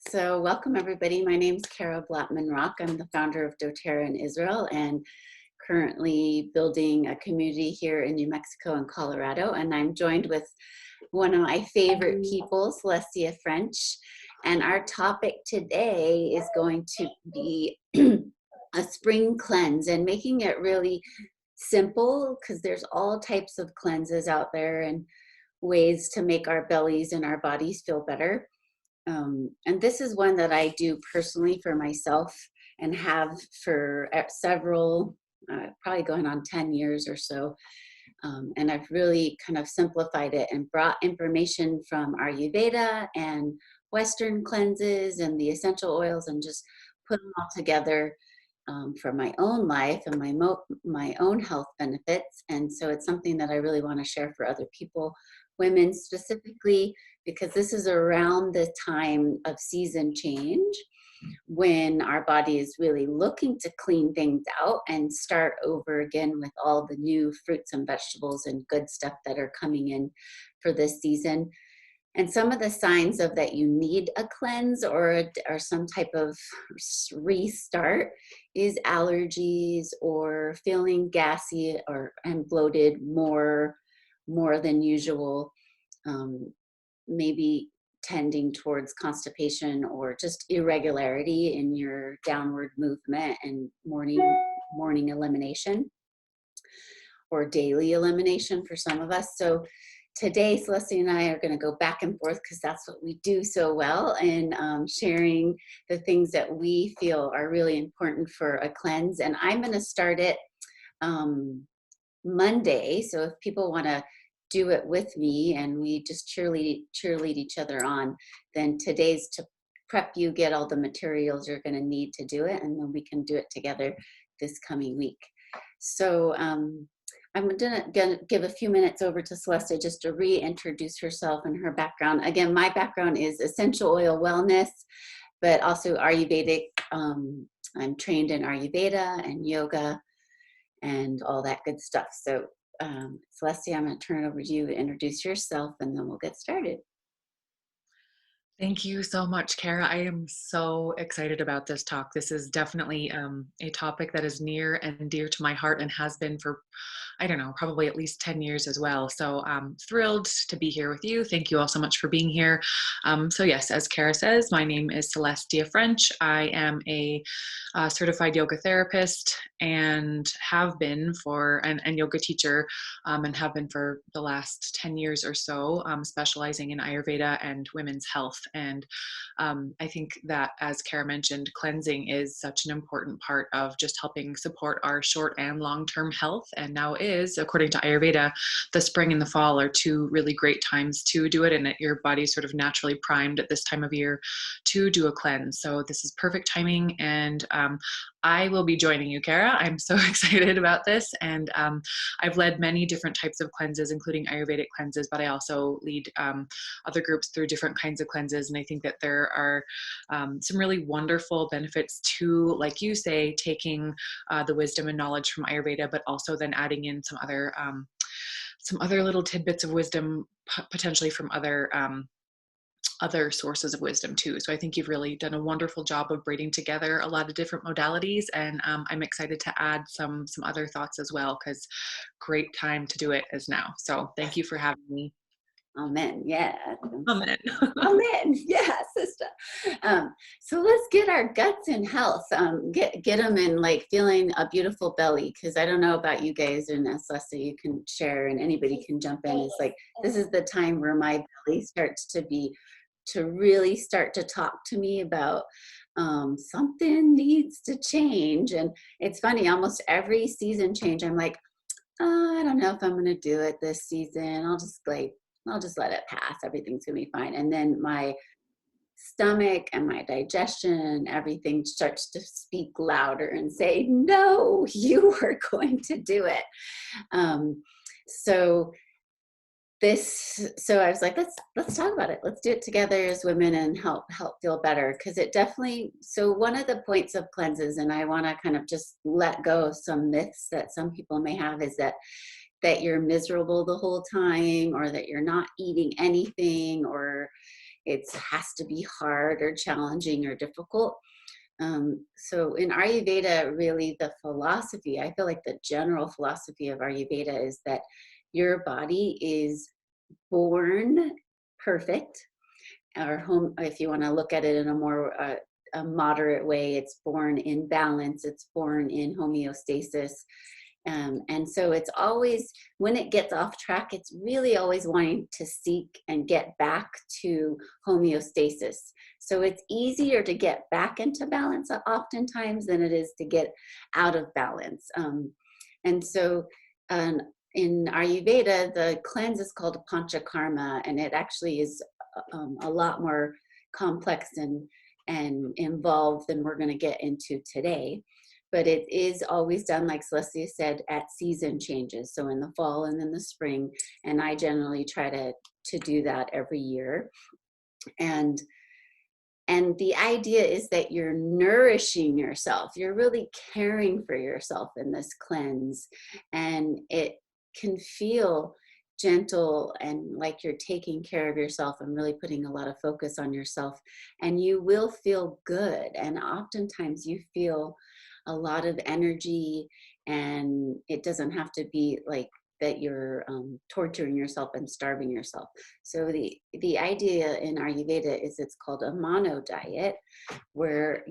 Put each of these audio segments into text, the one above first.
So welcome everybody. My name is Kara Blattman-Rock. I'm the founder of Doterra in Israel and currently building a community here in New Mexico and Colorado. And I'm joined with one of my favorite people, Celestia French. And our topic today is going to be a spring cleanse and making it really simple because there's all types of cleanses out there and ways to make our bellies and our bodies feel better. And this is one that I do personally for myself and have for several, probably going on 10 years or so. And I've really kind of simplified it and brought information from Ayurveda and Western cleanses and the essential oils and just put them all together for my own life and my own health benefits. And so it's something that I really want to share for other people, women specifically, because this is around the time of season change when our body is really looking to clean things out and start over again with all the new fruits and vegetables and good stuff that are coming in for this season. And some of the signs of that you need a cleanse or some type of restart is allergies or feeling gassy and bloated more than usual. Maybe tending towards constipation or just irregularity in your downward movement and morning elimination or daily elimination for some of us. So today, Celestia and I are going to go back and forth because that's what we do so well, and sharing the things that we feel are really important for a cleanse. And I'm going to start it Monday. So if people want to do it with me and we just cheerlead each other on, then today's to prep you, get all the materials you're going to need to do it, and then we can do it together this coming week. So I'm gonna give a few minutes over to Celestia just to reintroduce herself and her background. Again, my background is essential oil wellness, but also Ayurvedic. I'm trained in Ayurveda and yoga and all that good stuff. So Celestia, I'm going to turn it over to you to introduce yourself, and then we'll get started. Thank you so much, Kara. I am so excited about this talk. This is definitely a topic that is near and dear to my heart and has been for, I don't know, probably at least 10 years as well. So I'm thrilled to be here with you. Thank you all so much for being here. So yes, as Kara says, my name is Celestia French. I am a certified yoga therapist and have been and yoga teacher and have been for the last 10 years or so, specializing in Ayurveda and women's health. And I think that, as Kara mentioned, cleansing is such an important part of just helping support our short and long-term health. And now is, according to Ayurveda, the spring and the fall are two really great times to do it. And your body's sort of naturally primed at this time of year to do a cleanse. So this is perfect timing. And I will be joining you, Kara. I'm so excited about this. And I've led many different types of cleanses, including Ayurvedic cleanses, but I also lead other groups through different kinds of cleanses. And I think that there are some really wonderful benefits to, like you say, taking the wisdom and knowledge from Ayurveda, but also then adding in some other little tidbits of wisdom, potentially from other sources of wisdom too. So I think you've really done a wonderful job of braiding together a lot of different modalities, and I'm excited to add some other thoughts as well, because great time to do it is now. So thank you for having me. Amen. Yeah. Amen. Amen. Yeah, sister. So let's get our guts in health. Get them in like feeling a beautiful belly. Because I don't know about you guys, and Celestia, you can share, and anybody can jump in. It's like this is the time where my belly starts to really start to talk to me about something needs to change. And it's funny, almost every season change, I'm like, oh, I don't know if I'm going to do it this season. I'll just let it pass. Everything's going to be fine. And then my stomach and my digestion and everything starts to speak louder and say, no, you are going to do it. So I was like, let's talk about it. Let's do it together as women and help feel better. Cause it definitely, so one of the points of cleanses, and I want to kind of just let go of some myths that some people may have, is that you're miserable the whole time, or that you're not eating anything, or it has to be hard or challenging or difficult. So in Ayurveda, really the philosophy, I feel like the general philosophy of Ayurveda is that your body is born perfect, or home, if you want to look at it in a more a moderate way, it's born in balance, it's born in homeostasis. And so it's always, when it gets off track, it's really always wanting to seek and get back to homeostasis. So it's easier to get back into balance oftentimes than it is to get out of balance. And so in Ayurveda, the cleanse is called panchakarma, and it actually is a lot more complex and involved than we're going to get into today. But it is always done, like Celestia said, at season changes. So in the fall and in the spring. And I generally try to do that every year. And the idea is that you're nourishing yourself. You're really caring for yourself in this cleanse. And it can feel gentle and like you're taking care of yourself and really putting a lot of focus on yourself. And you will feel good. And oftentimes you feel a lot of energy, and it doesn't have to be like that you're torturing yourself and starving yourself. So the idea in Ayurveda is it's called a mono diet, where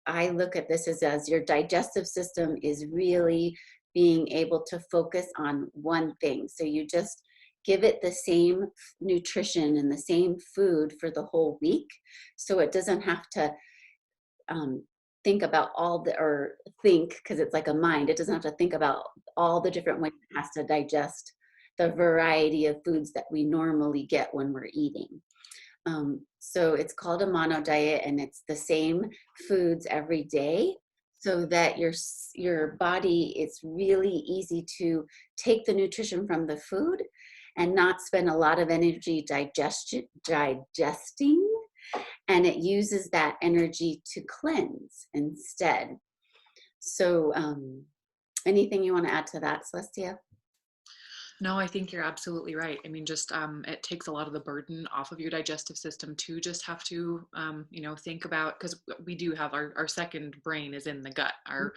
I look at this as your digestive system is really being able to focus on one thing. So you just give it the same nutrition and the same food for the whole week. So it doesn't have to think about because it's like a mind. It doesn't have to think about all the different ways it has to digest the variety of foods that we normally get when we're eating. So it's called a mono diet, and it's the same foods every day, so that your body, it's really easy to take the nutrition from the food and not spend a lot of energy digesting, and it uses that energy to cleanse instead. So anything you want to add to that, Celestia? No, I think you're absolutely right. I mean, just it takes a lot of the burden off of your digestive system to just have to, think about, because we do have our second brain is in the gut. Our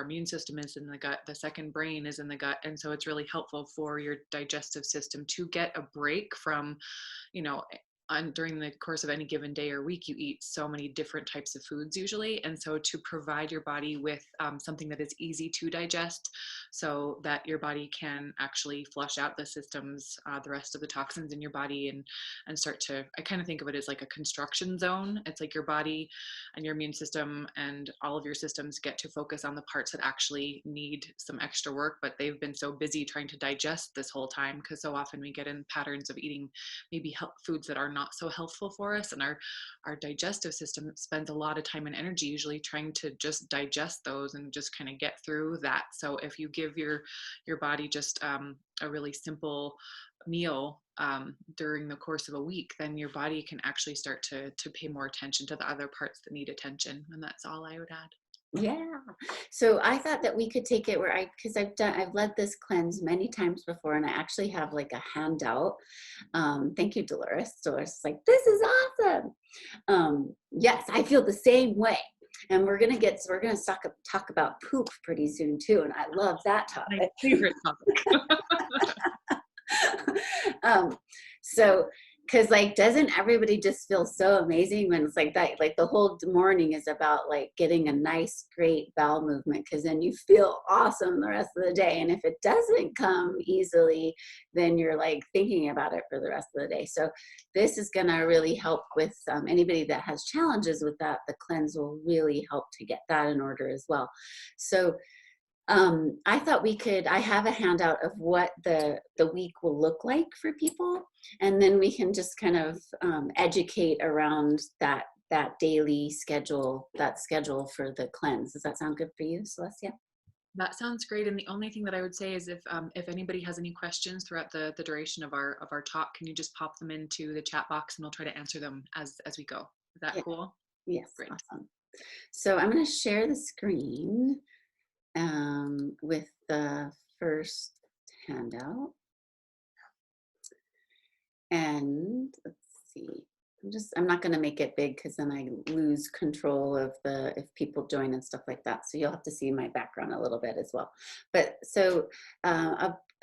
immune system is in the gut. The second brain is in the gut, and so it's really helpful for your digestive system to get a break from, you know, during the course of any given day or week, you eat so many different types of foods usually. And so to provide your body with something that is easy to digest, so that your body can actually flush out the systems, the rest of the toxins in your body, and start to, I kind of think of it as like a construction zone. It's like your body and your immune system and all of your systems get to focus on the parts that actually need some extra work, but they've been so busy trying to digest this whole time, because so often we get in patterns of eating maybe foods that are not so healthful for us, and our digestive system spends a lot of time and energy usually trying to just digest those and just kind of get through that. So if you give your body just a really simple meal during the course of a week, then your body can actually start to pay more attention to the other parts that need attention. And that's all I would add. Yeah. So I thought that we could take it because I've led this cleanse many times before, and I actually have like a handout. Thank you, Dolores. Dolores is like, this is awesome. Yes, I feel the same way. And we're gonna talk about poop pretty soon too, and I love that My topic. favorite topic. So because like, doesn't everybody just feel so amazing when it's like that? Like the whole morning is about like getting a nice great bowel movement, because then you feel awesome the rest of the day. And if it doesn't come easily, then you're like thinking about it for the rest of the day. So this is going to really help with anybody that has challenges with that. The cleanse will really help to get that in order as well. So I thought I have a handout of what the week will look like for people, and then we can just kind of educate around that daily schedule, that schedule for the cleanse. Does that sound good for you, Celestia? That sounds great. And the only thing that I would say is if anybody has any questions throughout the duration of our talk, can you just pop them into the chat box and we'll try to answer them as we go. Is that Yeah. cool? Yes. Great. Awesome. So I'm going to share the screen with the first handout. And let's see. I'm not going to make it big because then I lose control of if people join and stuff like that. So you'll have to see my background a little bit as well. But so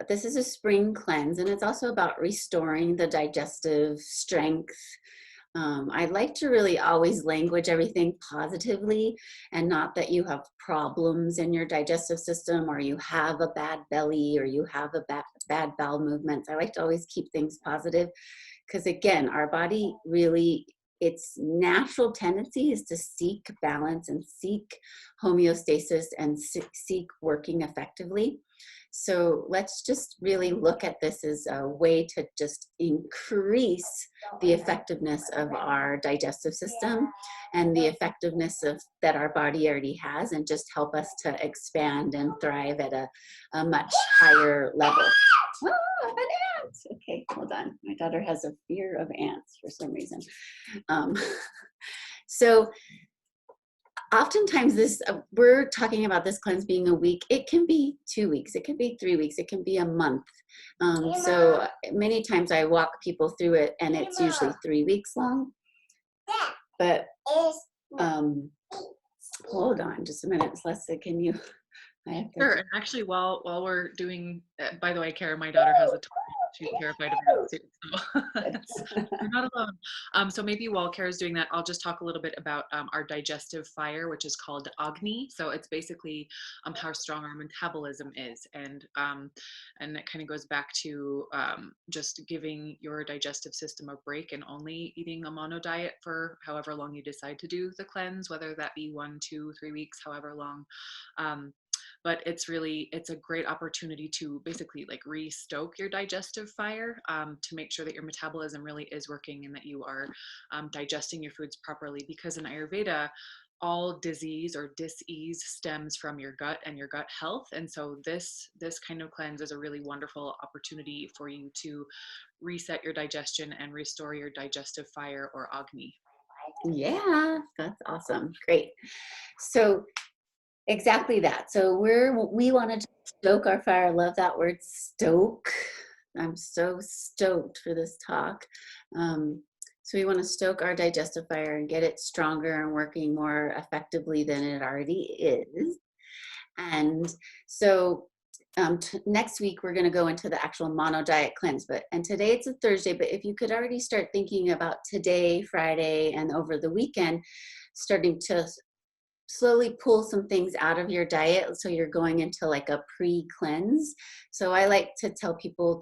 this is a spring cleanse, and it's also about restoring the digestive strength. I like to really always language everything positively, and not that you have problems in your digestive system or you have a bad belly or you have a bad bowel movements. I like to always keep things positive because, again, our body really, its natural tendency is to seek balance and seek homeostasis and seek working effectively. So let's just really look at this as a way to just increase the effectiveness of our digestive system and the effectiveness of that our body already has, and just help us to expand and thrive at a much higher level. Oh, an ant. Okay, hold on. My daughter has a fear of ants for some reason. So oftentimes we're talking about this cleanse being a week. It can be 2 weeks, it can be 3 weeks, it can be a month. So many times I walk people through it, and it's usually 3 weeks long. But hold on just a minute, Celestia, can you? Sure. And actually, while we're doing, by the way, Kara, my daughter has a toy. She's terrified of ants too, so you're not alone. So maybe while Kara's doing that, I'll just talk a little bit about our digestive fire, which is called Agni. So it's basically how strong our metabolism is, and it kind of goes back to just giving your digestive system a break and only eating a mono diet for however long you decide to do the cleanse, whether that be 1, 2, 3 weeks, however long. But it's a great opportunity to basically like re-stoke your digestive fire, to make sure that your metabolism really is working and that you are digesting your foods properly. Because in Ayurveda, all disease or dis-ease stems from your gut and your gut health. And so this kind of cleanse is a really wonderful opportunity for you to reset your digestion and restore your digestive fire, or Agni. Yeah, that's awesome. Great. So exactly that. So we wanted to stoke our fire. I love that word, stoke. I'm so stoked for this talk. So we want to stoke our digestive fire and get it stronger and working more effectively than it already is. And so next week we're going to go into the actual mono diet cleanse. And today it's a Thursday, but if you could already start thinking about today, Friday, and over the weekend, starting to slowly pull some things out of your diet, so you're going into like a pre-cleanse. So I like to tell people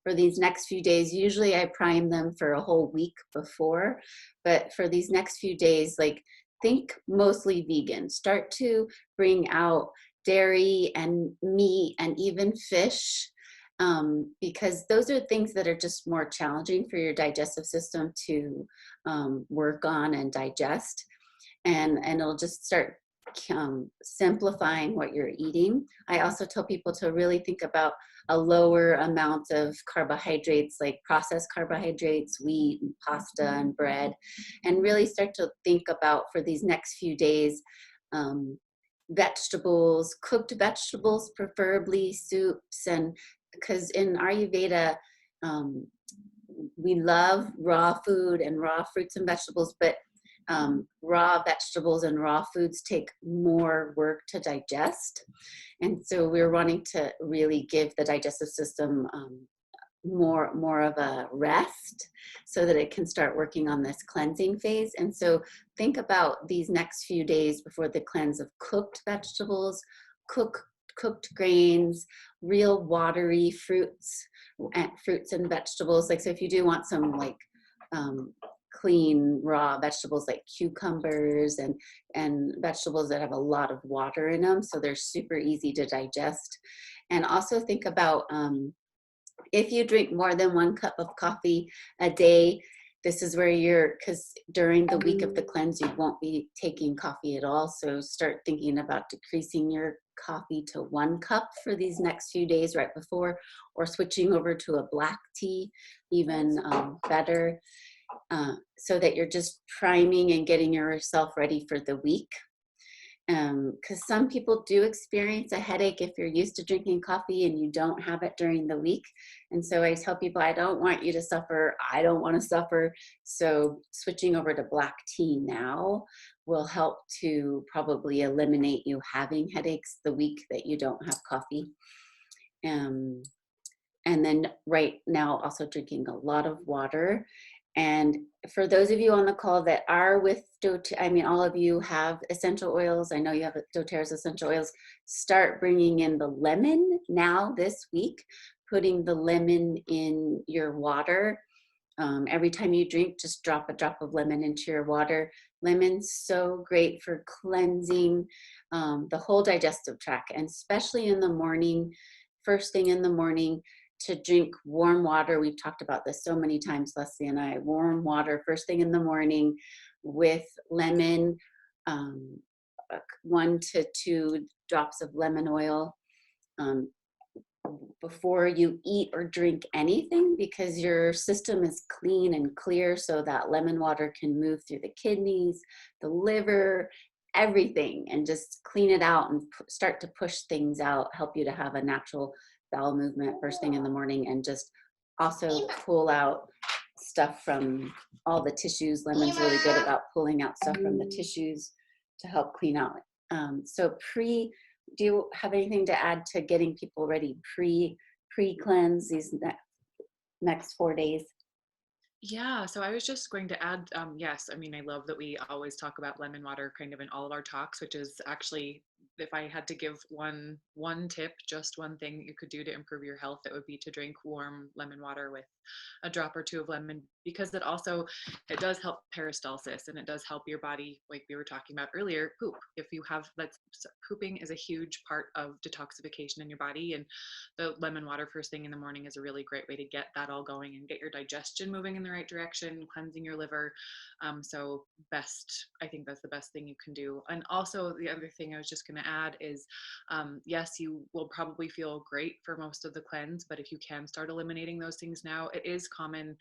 for these next few days, usually I prime them for a whole week before, but for these next few days, like, think mostly vegan. Start to bring out dairy and meat and even fish, because those are things that are just more challenging for your digestive system to work on and digest. And it'll just start simplifying what you're eating. I also tell people to really think about a lower amount of carbohydrates, like processed carbohydrates, wheat and pasta and bread, and really start to think about, for these next few days, vegetables, cooked vegetables, preferably soups. And because in Ayurveda, we love raw food and raw fruits and vegetables, but raw vegetables and raw foods take more work to digest. And so we're wanting to really give the digestive system more of a rest so that it can start working on this cleansing phase. And so think about these next few days before the cleanse of cooked vegetables, cooked grains, real watery fruits and vegetables. Like, so if you do want some like clean raw vegetables, like cucumbers and vegetables that have a lot of water in them, so they're super easy to digest. And also think about if you drink more than 1 cup of coffee a day, this is where because during the week of the cleanse, you won't be taking coffee at all. So start thinking about decreasing your coffee to 1 cup for these next few days right before, or switching over to a black tea, even better, so that you're just priming and getting yourself ready for the week. Because some people do experience a headache if you're used to drinking coffee and you don't have it during the week. And so I tell people, I don't want you to suffer. I don't want to suffer. So switching over to black tea now will help to probably eliminate you having headaches the week that you don't have coffee. And then right now also drinking a lot of water. And for those of you on the call that are with doTERRA, I mean, all of you have essential oils. I know you have doTERRA's essential oils. Start bringing in the lemon now this week, putting the lemon in your water. Every time you drink, just drop a drop of lemon into your water. Lemon's so great for cleansing the whole digestive tract, and especially in the morning, first thing in the morning, to drink warm water. We've talked about this so many times, Leslie and I. Warm water first thing in the morning with lemon, 1 to 2 drops of lemon oil before you eat or drink anything, because your system is clean and clear, so that lemon water can move through the kidneys, the liver, everything, and just clean it out and start to push things out, help you to have a natural bowel movement first thing in the morning, and just also pull out stuff from all the tissues. Lemon's really good about pulling out stuff from the tissues to help clean out. So do you have anything to add to getting people ready pre-cleanse these next 4 days? Yeah, so I was just going to add, yes, I mean, I love that we always talk about lemon water kind of in all of our talks, which is actually, if I had to give one tip, just one thing you could do to improve your health, it would be to drink warm lemon water with a drop or two of lemon, because it does help peristalsis, and it does help your body, like we were talking about earlier, poop. If you have pooping is a huge part of detoxification in your body, and the lemon water first thing in the morning is a really great way to get that all going and get your digestion moving in the right direction, cleansing your liver. So I think that's the best thing you can do. And also the other thing I was just going to add is, yes, you will probably feel great for most of the cleanse, but if you can start eliminating those things now, it is common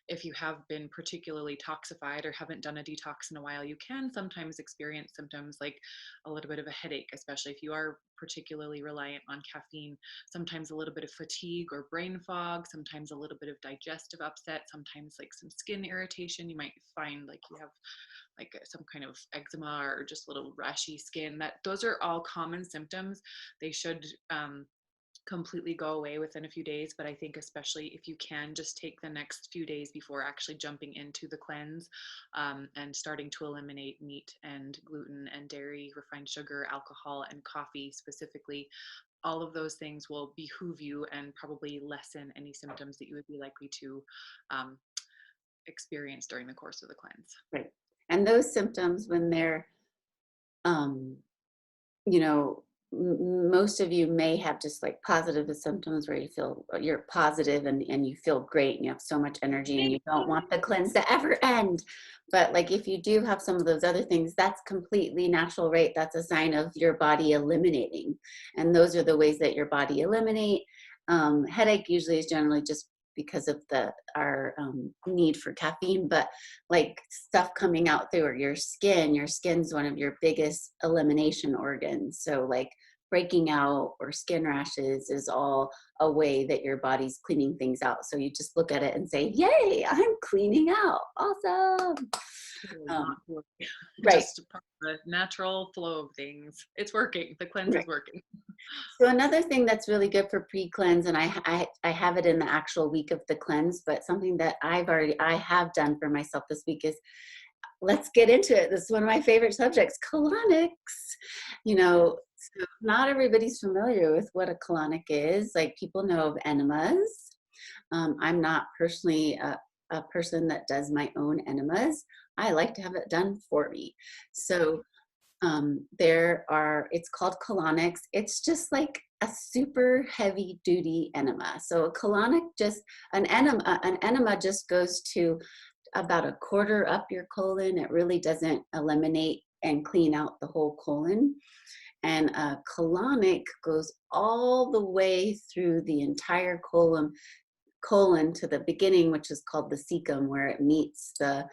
if you have been particularly toxified or haven't done a detox in a while, you can sometimes experience symptoms like a little bit of a headache, especially if you are particularly reliant on caffeine. Sometimes a little bit of fatigue or brain fog, sometimes a little bit of digestive upset, sometimes like some skin irritation. You might find like you have like some kind of eczema or just a little rashy skin. Those are all common symptoms. They should completely go away within a few days, but I think especially if you can just take the next few days before actually jumping into the cleanse, and starting to eliminate meat and gluten and dairy, refined sugar, alcohol, and coffee specifically. All of those things will behoove you and probably lessen any symptoms that you would be likely to experience during the course of the cleanse. Right. And those symptoms, when they're, you know, most of you may have just like positive symptoms where you're positive and you feel great and you have so much energy and you don't want the cleanse to ever end. But like if you do have some of those other things, that's completely natural, right? That's a sign of your body eliminating. And those are the ways that your body eliminate. Headache usually is generally just because of our need for caffeine, but like stuff coming out through your skin's one of your biggest elimination organs. So like breaking out or skin rashes is all a way that your body's cleaning things out. So you just look at it and say, yay, I'm cleaning out. Awesome. Right. Just part of the natural flow of things. It's working. The cleanse is working. So another thing that's really good for pre-cleanse, and I have it in the actual week of the cleanse, but something that I have done for myself this week is, let's get into it. This is one of my favorite subjects, colonics. So not everybody's familiar with what a colonic is. Like people know of enemas. I'm not personally a person that does my own enemas. I like to have it done for me. So it's called colonics. It's just like a super heavy duty enema. So a colonic an enema just goes to about a quarter up your colon. It really doesn't eliminate and clean out the whole colon. And a colonic goes all the way through the entire colon to the beginning, which is called the cecum, where it meets the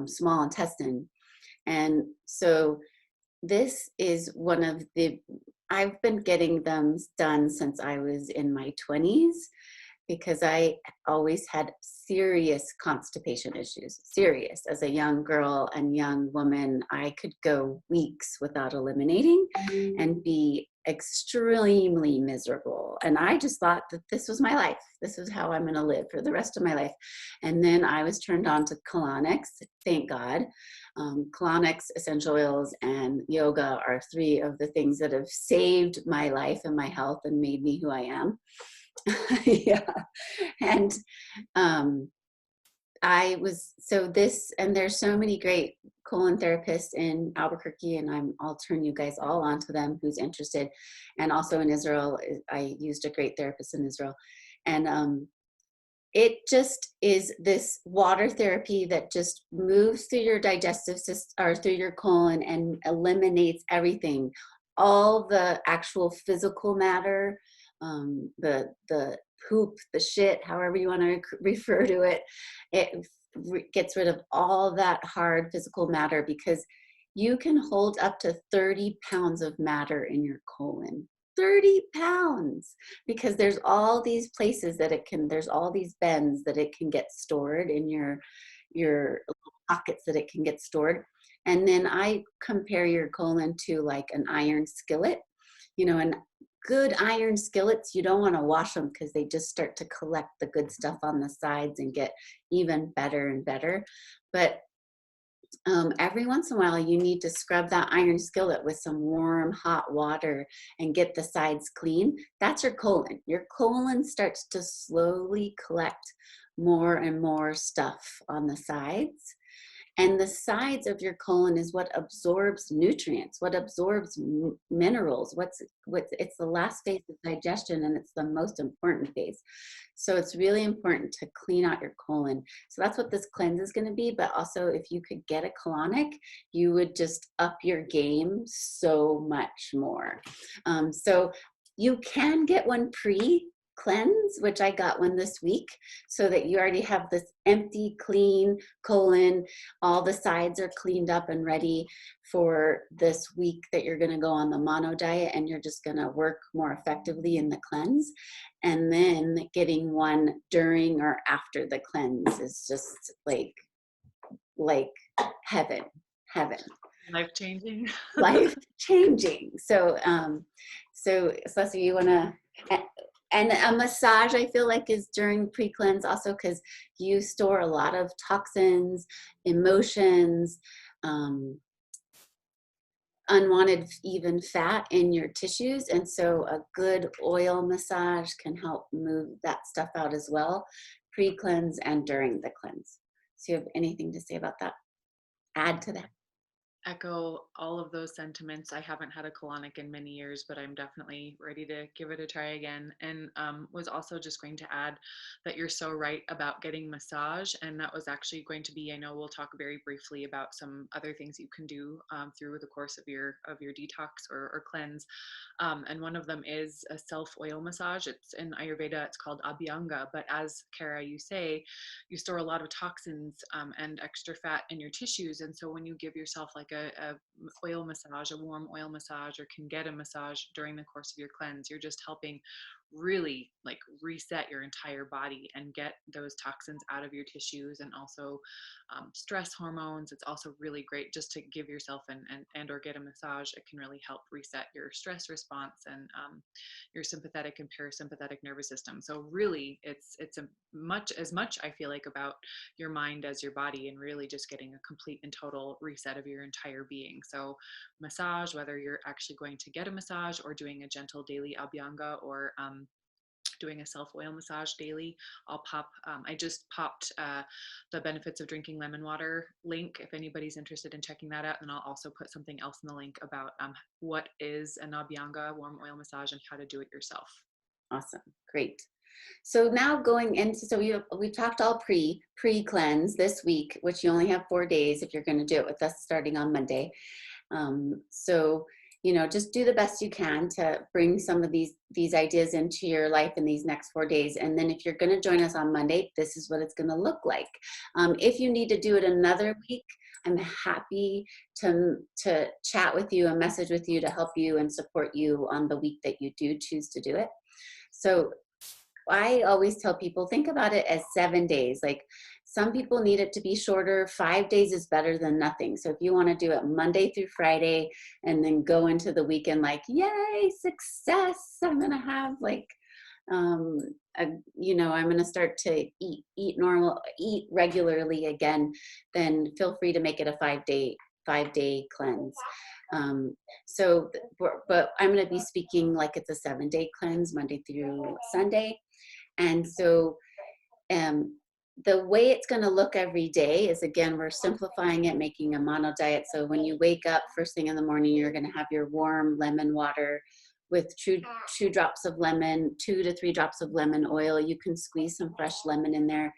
small intestine. And so this is one of the, I've been getting them done since I was in my 20s, because I always had serious constipation issues, serious. As a young girl and young woman, I could go weeks without eliminating and be extremely miserable. And I just thought that this was my life. This is how I'm going to live for the rest of my life. And then I was turned on to colonics, thank God. Colonics, essential oils, and yoga are three of the things that have saved my life and my health and made me who I am. Yeah. And I was, so this, and there's so many great colon therapists in Albuquerque, and I'll turn you guys all onto them who's interested. And also in Israel, I used a great therapist in Israel. And it just is this water therapy that just moves through your digestive system or through your colon and eliminates everything, all the actual physical matter, the poop, the shit, however you want to refer to it. It gets rid of all that hard physical matter, because you can hold up to 30 pounds of matter in your colon. 30 pounds, because there's all these places that it can, there's all these bends that it can get stored in your pockets that it can get stored. And then I compare your colon to like an iron skillet, and good iron skillets, you don't want to wash them because they just start to collect the good stuff on the sides and get even better and better. But every once in a while, you need to scrub that iron skillet with some warm, hot water and get the sides clean. That's your colon. Your colon starts to slowly collect more and more stuff on the sides. And the sides of your colon is what absorbs nutrients, what absorbs minerals. It's the last phase of digestion, and it's the most important phase. So it's really important to clean out your colon. So that's what this cleanse is going to be. But also, if you could get a colonic, you would just up your game so much more. So you can get one pre-cleanse, which I got one this week, so that you already have this empty, clean colon. All the sides are cleaned up and ready for this week that you're going to go on the mono diet, and you're just going to work more effectively in the cleanse. And then getting one during or after the cleanse is just like heaven. Life changing. Life changing. So Celestia, you want to, and a massage, I feel like, is during pre-cleanse also, because you store a lot of toxins, emotions, unwanted even fat in your tissues. And so a good oil massage can help move that stuff out as well, pre-cleanse and during the cleanse. So you have anything to say about that? Add to that? Echo all of those sentiments. I haven't had a colonic in many years, but I'm definitely ready to give it a try again. And was also just going to add that you're so right about getting massage. And that was actually going to be, I know we'll talk very briefly about some other things you can do through the course of your detox or cleanse. And one of them is a self oil massage. It's in Ayurveda, it's called Abhyanga. But as Kara, you say, you store a lot of toxins and extra fat in your tissues. And so when you give yourself like a oil massage, a warm oil massage, or can get a massage during the course of your cleanse, you're just helping really like reset your entire body and get those toxins out of your tissues, and also stress hormones. It's also really great just to give yourself and or get a massage. It can really help reset your stress response and your sympathetic and parasympathetic nervous system. So really it's as much I feel like about your mind as your body, and really just getting a complete and total reset of your entire being. So massage, whether you're actually going to get a massage or doing a gentle daily abhyanga, or doing a self oil massage daily, I just popped the benefits of drinking lemon water link if anybody's interested in checking that out. And I'll also put something else in the link about what is an abhyanga warm oil massage and how to do it yourself. Awesome. Great. So now going into, so we talked all pre-cleanse this week, which you only have 4 days if you're going to do it with us starting on Monday. So just do the best you can to bring some of these ideas into your life in these next 4 days. And then if you're going to join us on Monday, this is what it's going to look like. If you need to do it another week, I'm happy to chat with you and message with you to help you and support you on the week that you do choose to do it. So I always tell people, think about it as 7 days. Like, some people need it to be shorter. 5 days is better than nothing. So if you want to do it Monday through Friday and then go into the weekend like, yay, success, I'm going to have like, I'm going to start to eat normal, eat regularly again, then feel free to make it a 5-day cleanse. But I'm going to be speaking like it's a 7-day cleanse, Monday through Sunday. And so the way it's going to look every day is, again, we're simplifying it, making a mono diet. So when you wake up first thing in the morning, you're going to have your warm lemon water with 2 drops of lemon, 2 to 3 drops of lemon oil. You can squeeze some fresh lemon in there.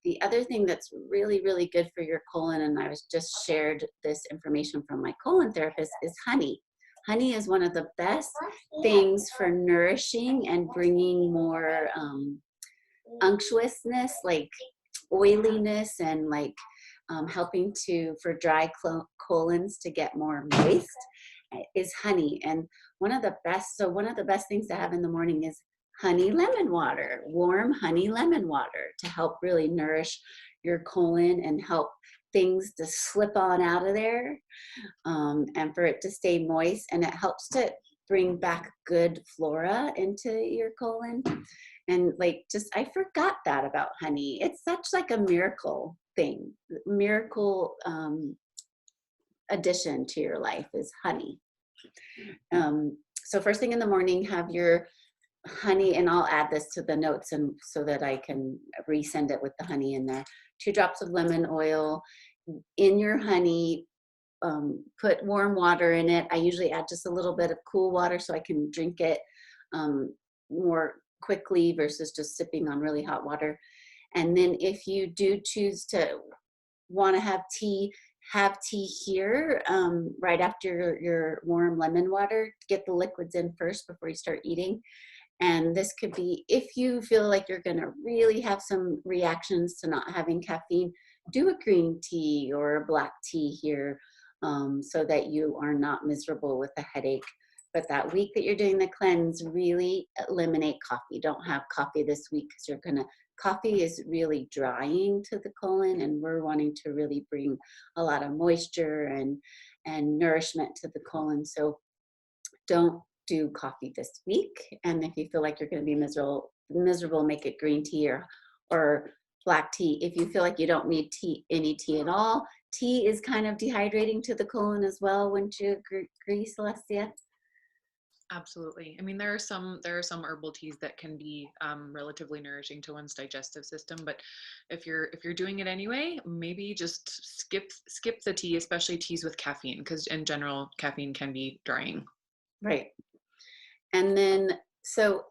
The other thing that's really, really good for your colon, and I was just shared this information from my colon therapist, is honey. Honey is one of the best things for nourishing and bringing more unctuousness, like oiliness, and like helping for dry colons to get more moist is honey. And one of the best things to have in the morning is honey lemon water, warm honey lemon water, to help really nourish your colon and help things to slip on out of there, and for it to stay moist. And it helps to bring back good flora into your colon. And like, I forgot that about honey. It's such like a miracle addition to your life is honey. So first thing in the morning, have your honey, and I'll add this to the notes and so that I can resend it with the honey in there. 2 drops of lemon oil in your honey. Put warm water in it. I usually add just a little bit of cool water so I can drink it more quickly versus just sipping on really hot water. And then if you do choose to want to have tea here right after your warm lemon water. Get the liquids in first before you start eating. And this could be, if you feel like you're going to really have some reactions to not having caffeine, do a green tea or a black tea here, so that you are not miserable with a headache. But that week that you're doing the cleanse, really eliminate coffee. Don't have coffee this week, because coffee is really drying to the colon, and we're wanting to really bring a lot of moisture and nourishment to the colon. So don't do coffee this week. And if you feel like you're going to be miserable, make it green tea or black tea. If you feel like you don't need any tea at all, tea is kind of dehydrating to the colon as well. Wouldn't you agree, Celestia? Absolutely. I mean, there are some herbal teas that can be relatively nourishing to one's digestive system, but if you're doing it anyway, maybe just skip the tea, especially teas with caffeine, because in general, caffeine can be drying. Right. And then, so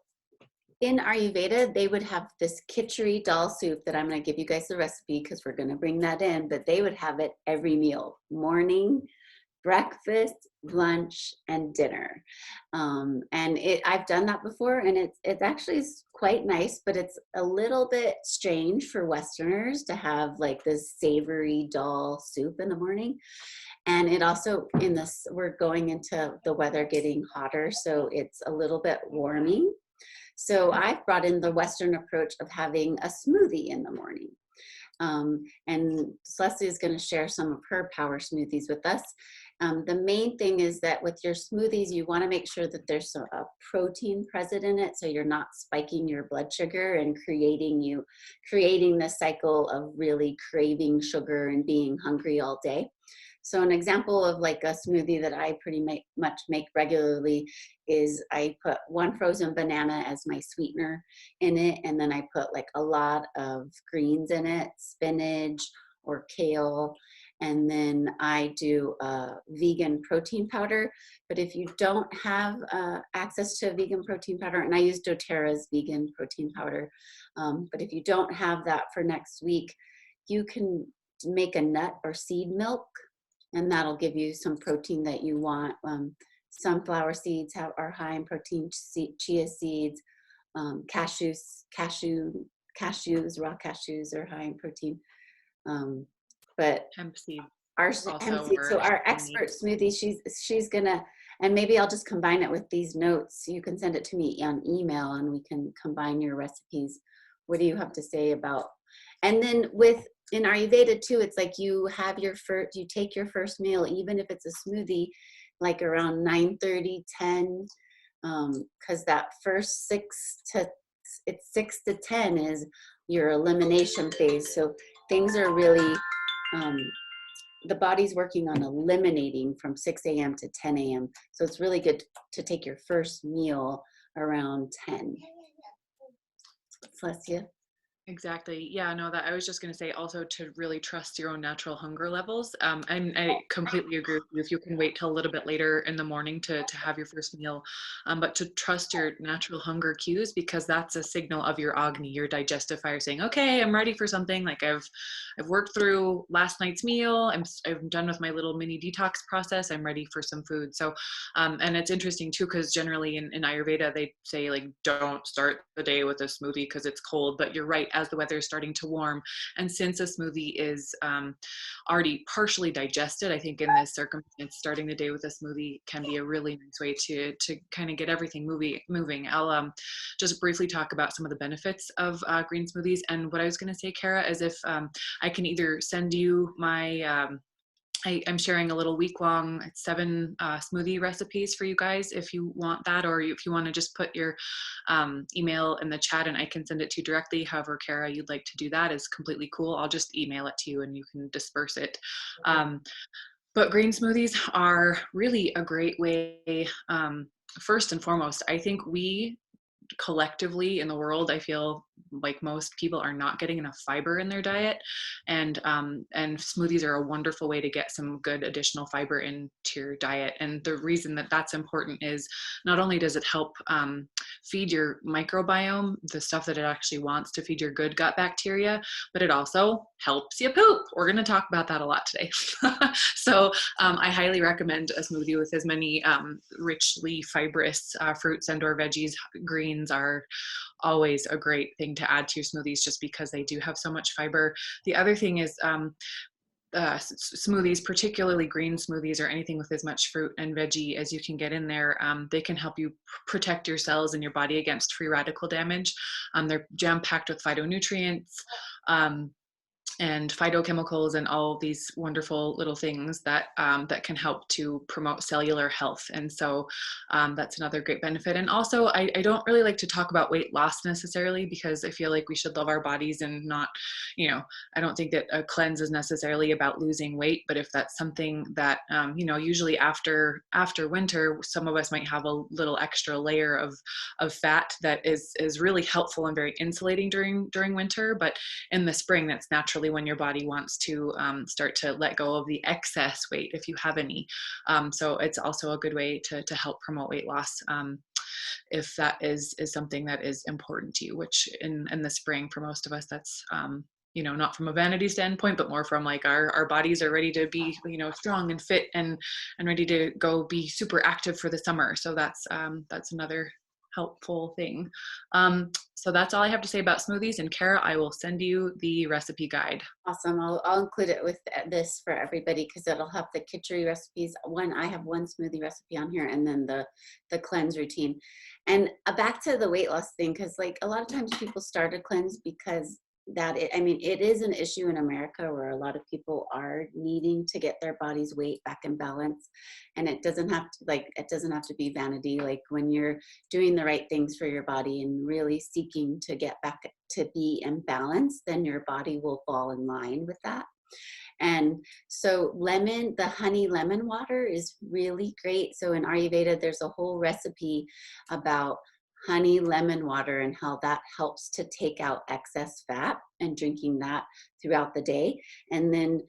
in Ayurveda, they would have this khichdi dal soup that I'm going to give you guys the recipe because we're going to bring that in, but they would have it every meal: morning, breakfast, lunch, and dinner. And I've done that before, and it's actually quite nice, but it's a little bit strange for Westerners to have like this savory dal soup in the morning. And it also, we're going into the weather getting hotter, so it's a little bit warming. So I've brought in the Western approach of having a smoothie in the morning. And Celestia is going to share some of her power smoothies with us. The main thing is that with your smoothies, you want to make sure that there's a protein present in it, so you're not spiking your blood sugar and creating this cycle of really craving sugar and being hungry all day. So an example of like a smoothie that I pretty much make regularly is I put 1 frozen banana as my sweetener in it, and then I put like a lot of greens in it, spinach or kale, and then I do a vegan protein powder. But if you don't have access to a vegan protein powder, and I use Doterra's vegan protein powder, but if you don't have that for next week, you can make a nut or seed milk, and that'll give you some protein that you want. sunflower seeds are high in protein, chia seeds, cashews, raw cashews are high in protein. But Hemp seeds our hemp also seeds, are so our extremely. expert smoothie, she's gonna, and maybe I'll just combine it with these notes. You can send it to me on email and we can combine your recipes. What do you have to say about, and then in Ayurveda too, it's like you have you take your first meal, even if it's a smoothie, like around 9:30, 10, because that first 6 to 10 is your elimination phase. So things are really, the body's working on eliminating from 6 a.m. to 10 a.m. So it's really good to take your first meal around 10. Celestia? Exactly. Yeah, no, that I was just going to say also to really trust your own natural hunger levels. And I completely agree with you. If you can wait till a little bit later in the morning to have your first meal, but to trust your natural hunger cues, because that's a signal of your Agni, your digestive fire saying, okay, I'm ready for something. Like I've worked through last night's meal. I'm done with my little mini detox process. I'm ready for some food. So, and it's interesting too, because generally in Ayurveda, they say like, don't start the day with a smoothie because it's cold, but you're right, as the weather is starting to warm. And since a smoothie is already partially digested, I think in this circumstance, starting the day with a smoothie can be a really nice way to kind of get everything moving. I'll just briefly talk about some of the benefits of green smoothies. And what I was going to say, Kara, is if I can either send you my I'm sharing a little week-long 7 smoothie recipes for you guys if you want that, or if you want to just put your email in the chat and I can send it to you directly. However, Kara, you'd like to do that is completely cool. I'll just email it to you and you can disperse it. But green smoothies are really a great way. First and foremost, I think we collectively in the world, I feel like most people are not getting enough fiber in their diet, and smoothies are a wonderful way to get some good additional fiber into your diet. And the reason that that's important is not only does it help feed your microbiome, the stuff that it actually wants to feed your good gut bacteria, but it also helps you poop. We're going to talk about that a lot today. So I highly recommend a smoothie with as many richly fibrous fruits and or veggies. Greens are always a great thing to add to your smoothies just because they do have so much fiber. The other thing is smoothies, particularly green smoothies or anything with as much fruit and veggie as you can get in there, they can help you protect your cells in your body against free radical damage. They're jam-packed with phytonutrients, and phytochemicals and all of these wonderful little things that that can help to promote cellular health. And so that's another great benefit. And also, I don't really like to talk about weight loss necessarily because I feel like we should love our bodies and not, I don't think that a cleanse is necessarily about losing weight. But if that's something that, usually after winter, some of us might have a little extra layer of fat that is really helpful and very insulating during winter. But in the spring, that's naturally when your body wants to start to let go of the excess weight if you have any. So it's also a good way to help promote weight loss if that is something that is important to you, which in the spring for most of us, that's not from a vanity standpoint, but more from like our bodies are ready to be, strong and fit and ready to go be super active for the summer. So that's another helpful thing. So that's all I have to say about smoothies. And Kara, I will send you the recipe guide. Awesome. I'll include it with this for everybody because it'll have the khichdi recipes. I have one smoothie recipe on here, and then the cleanse routine. And back to the weight loss thing, because like a lot of times people start a cleanse because it is an issue in America where a lot of people are needing to get their body's weight back in balance. And it doesn't have to be vanity. Like when you're doing the right things for your body and really seeking to get back to be in balance, then your body will fall in line with that. And so the honey lemon water is really great. So in Ayurveda, there's a whole recipe about honey lemon water and how that helps to take out excess fat and drinking that throughout the day. And then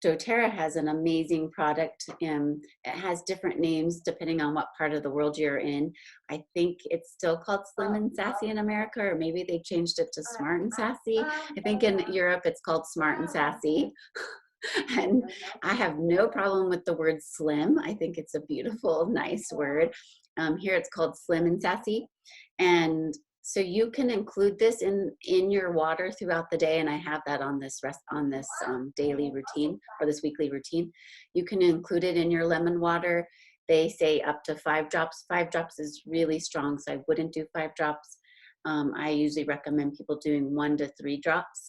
Doterra has an amazing product. It has different names depending on what part of the world you're in. I think it's still called Slim and Sassy in America, or maybe they changed it to Smart and Sassy. I think in Europe it's called Smart and Sassy. And I have no problem with the word slim. I think it's a beautiful, nice word. Here it's called Slim and Sassy. And so you can include this in your water throughout the day. And I have that on this daily routine, or this weekly routine. You can include it in your lemon water. They say up to 5 drops. 5 drops is really strong, so I wouldn't do 5 drops. I usually recommend people doing 1 to 3 drops,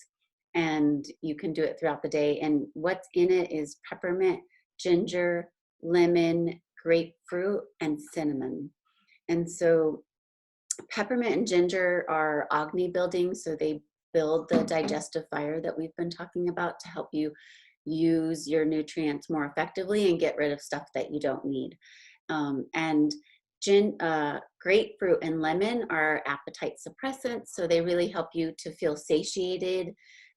and you can do it throughout the day. And what's in it is peppermint, ginger, lemon, grapefruit, and cinnamon. And so peppermint and ginger are Agni building, so they build the digestive fire that we've been talking about to help you use your nutrients more effectively and get rid of stuff that you don't need. And grapefruit and lemon are appetite suppressants, so they really help you to feel satiated,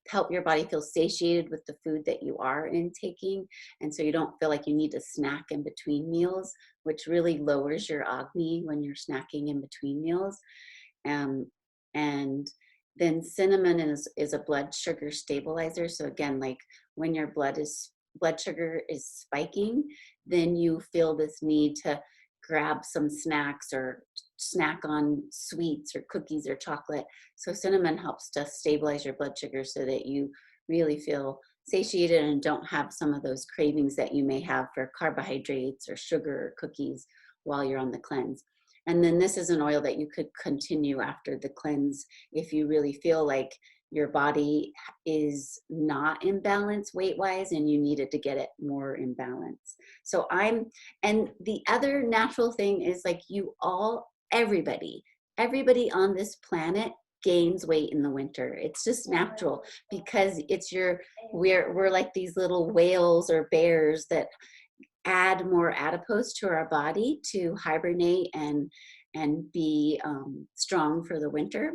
help your body feel satiated with the food that you are intaking, and so you don't feel like you need to snack in between meals, which really lowers your Agni when you're snacking in between meals. And then cinnamon is a blood sugar stabilizer. So again, like when your blood sugar is spiking, then you feel this need to grab some snacks or snack on sweets or cookies or chocolate. So cinnamon helps to stabilize your blood sugar so that you really feel satiated and don't have some of those cravings that you may have for carbohydrates or sugar or cookies while you're on the cleanse. And then this is an oil that you could continue after the cleanse if you really feel like your body is not in balance weight-wise and you needed to get it more in balance. So and the other natural thing is like everybody on this planet gains weight in the winter. It's just natural because we're like these little whales or bears that add more adipose to our body to hibernate and be strong for the winter.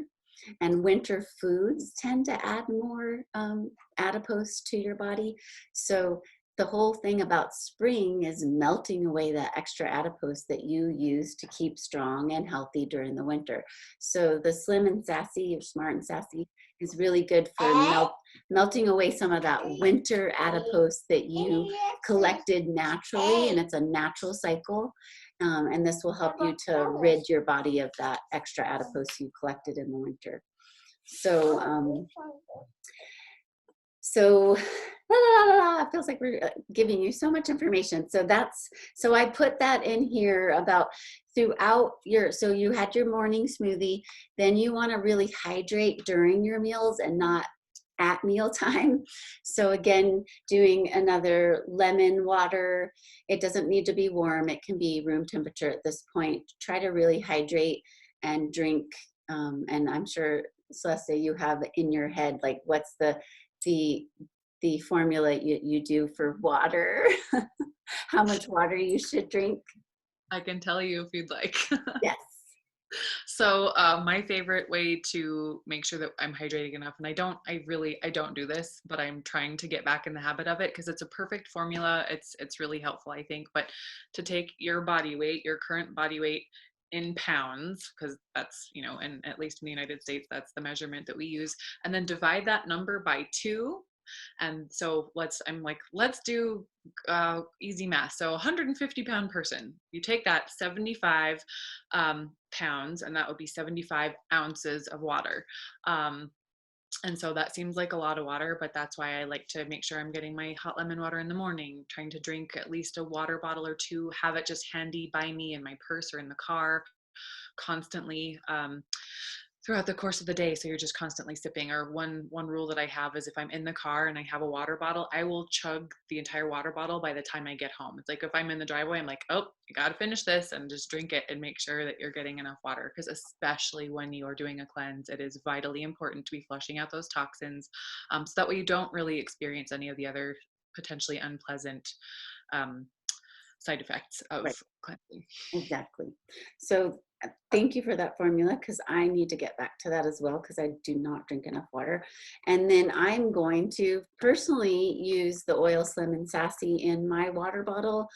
And winter foods tend to add more adipose to your body. So the whole thing about spring is melting away that extra adipose that you use to keep strong and healthy during the winter. So the Slim and Sassy, or Smart and Sassy, is really good for melting away some of that winter adipose that you collected naturally, and it's a natural cycle. And this will help you to rid your body of that extra adipose you collected in the winter. So it feels like we're giving you so much information. So I put that in here about throughout so you had your morning smoothie, then you want to really hydrate during your meals and not at mealtime. So again, doing another lemon water. It doesn't need to be warm. It can be room temperature at this point. Try to really hydrate and drink. And I'm sure, Celestia, you have in your head, like what's the formula you do for water, how much water you should drink. I can tell you if you'd like. Yes. So my favorite way to make sure that I'm hydrating enough, and I don't do this, but I'm trying to get back in the habit of it because it's a perfect formula. It's really helpful, I think. But to take your body weight, your current body weight in pounds, because that's, and at least in the United States, that's the measurement that we use, and then divide that number by 2. And so let's do easy math. So 150-pound person, you take that 75 pounds, and that would be 75 ounces of water. And so that seems like a lot of water, but that's why I like to make sure I'm getting my hot lemon water in the morning, trying to drink at least a water bottle or 2, have it just handy by me in my purse or in the car constantly throughout the course of the day. So you're just constantly sipping. Or one rule that I have is if I'm in the car and I have a water bottle, I will chug the entire water bottle by the time I get home. It's like if I'm in the driveway, I'm like, oh, you got to finish this, and just drink it and make sure that you're getting enough water. Because especially when you are doing a cleanse, it is vitally important to be flushing out those toxins. So that way you don't really experience any of the other potentially unpleasant side effects of cleansing. Exactly. So thank you for that formula, because I need to get back to that as well, because I do not drink enough water. And then I'm going to personally use the oil Slim and Sassy in my water bottle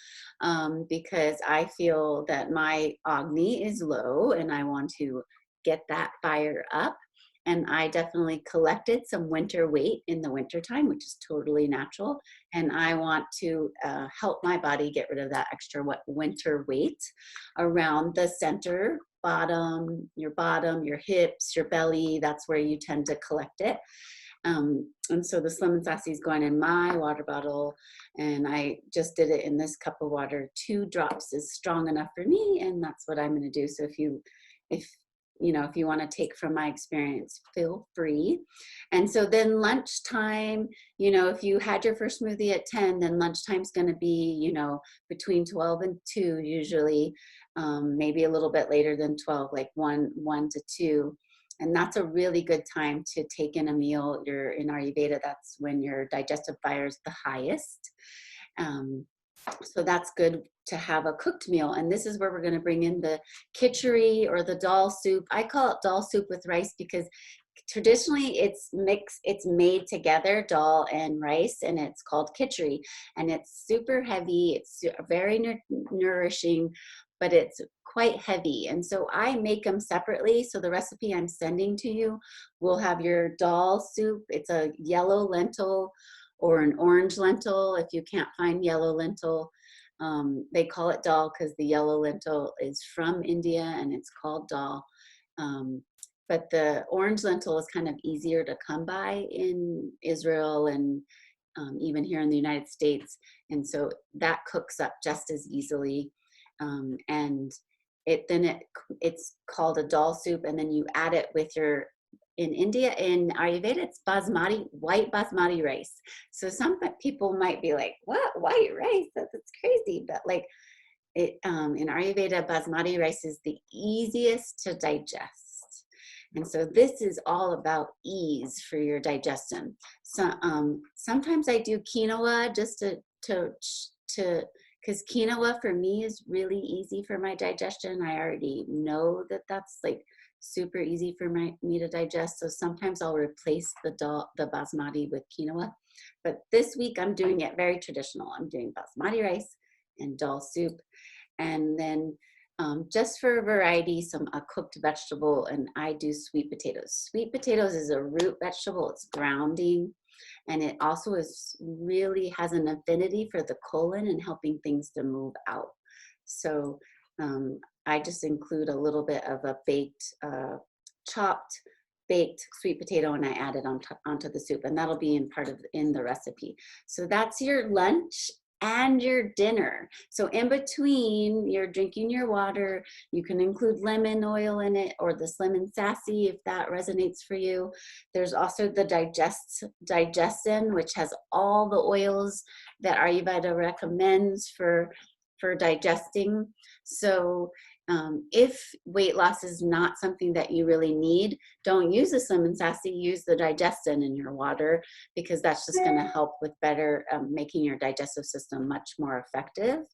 because I feel that my Agni is low and I want to get that fire up. And I definitely collected some winter weight in the wintertime, which is totally natural. And I want to help my body get rid of that extra winter weight around the center, bottom, your hips, your belly. That's where you tend to collect it. And so this lemon sassy is going in my water bottle, and I just did it in this cup of water. 2 drops is strong enough for me, and that's what I'm going to do. So if if you want to take from my experience, feel free. And so then lunchtime, if you had your first smoothie at 10, then lunchtime's going to be, between 12 and 2 usually, maybe a little bit later than 12, like 1 to 2. And that's a really good time to take in a meal. You're in Ayurveda, that's when your digestive fire is the highest. Um, so that's good to have a cooked meal. And this is where we're going to bring in the khichdi or the dal soup. I call it dal soup with rice because traditionally it's made together, dal and rice, and it's called khichdi. And it's super heavy. It's very nourishing, but it's quite heavy. And so I make them separately. So the recipe I'm sending to you will have your dal soup. It's a yellow lentil or an orange lentil if you can't find yellow lentil. They call it dal because the yellow lentil is from India and it's called dal. But the orange lentil is kind of easier to come by in Israel and even here in the United States. And so that cooks up just as easily. And it's called a dal soup, and then you add it with in India, in Ayurveda, it's white basmati rice. So some people might be like, what, white rice? That's crazy. But like in Ayurveda, basmati rice is the easiest to digest. And so this is all about ease for your digestion. So sometimes I do quinoa just to because quinoa for me is really easy for my digestion. I already know that that's like super easy for me to digest. So sometimes I'll replace the basmati with quinoa. But this week I'm doing it very traditional. I'm doing basmati rice and dal soup. And then just for variety, a cooked vegetable, and I do sweet potatoes. Sweet potatoes is a root vegetable. It's grounding. And it also really has an affinity for the colon and helping things to move out. So I just include a little bit of a chopped baked sweet potato, and I add it onto the soup, and that'll be in the recipe. So that's your lunch and your dinner. So in between, you're drinking your water. You can include lemon oil in it or this lemon sassy if that resonates for you. There's also the digestin, which has all the oils that Ayurveda recommends for digesting. So if weight loss is not something that you really need, don't use this lemon sassy, use the digestin in your water, because that's just going to help with better making your digestive system much more effective.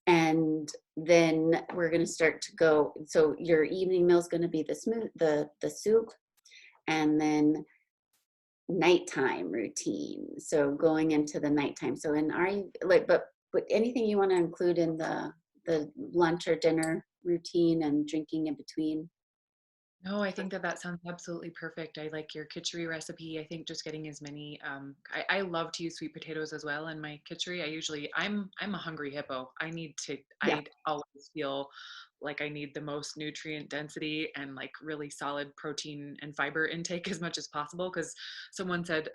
And then we're going to start to go, so your evening meal is going to be the soup, and then nighttime routine. So going into the nighttime. So but anything you want to include in the lunch or dinner routine and drinking in between? No, I think that sounds absolutely perfect. I like your khichdi recipe. I think just getting as many. I love to use sweet potatoes as well in my khichdi. I'm a hungry hippo. Yeah. I always feel like I need the most nutrient density and like really solid protein and fiber intake as much as possible. Because someone said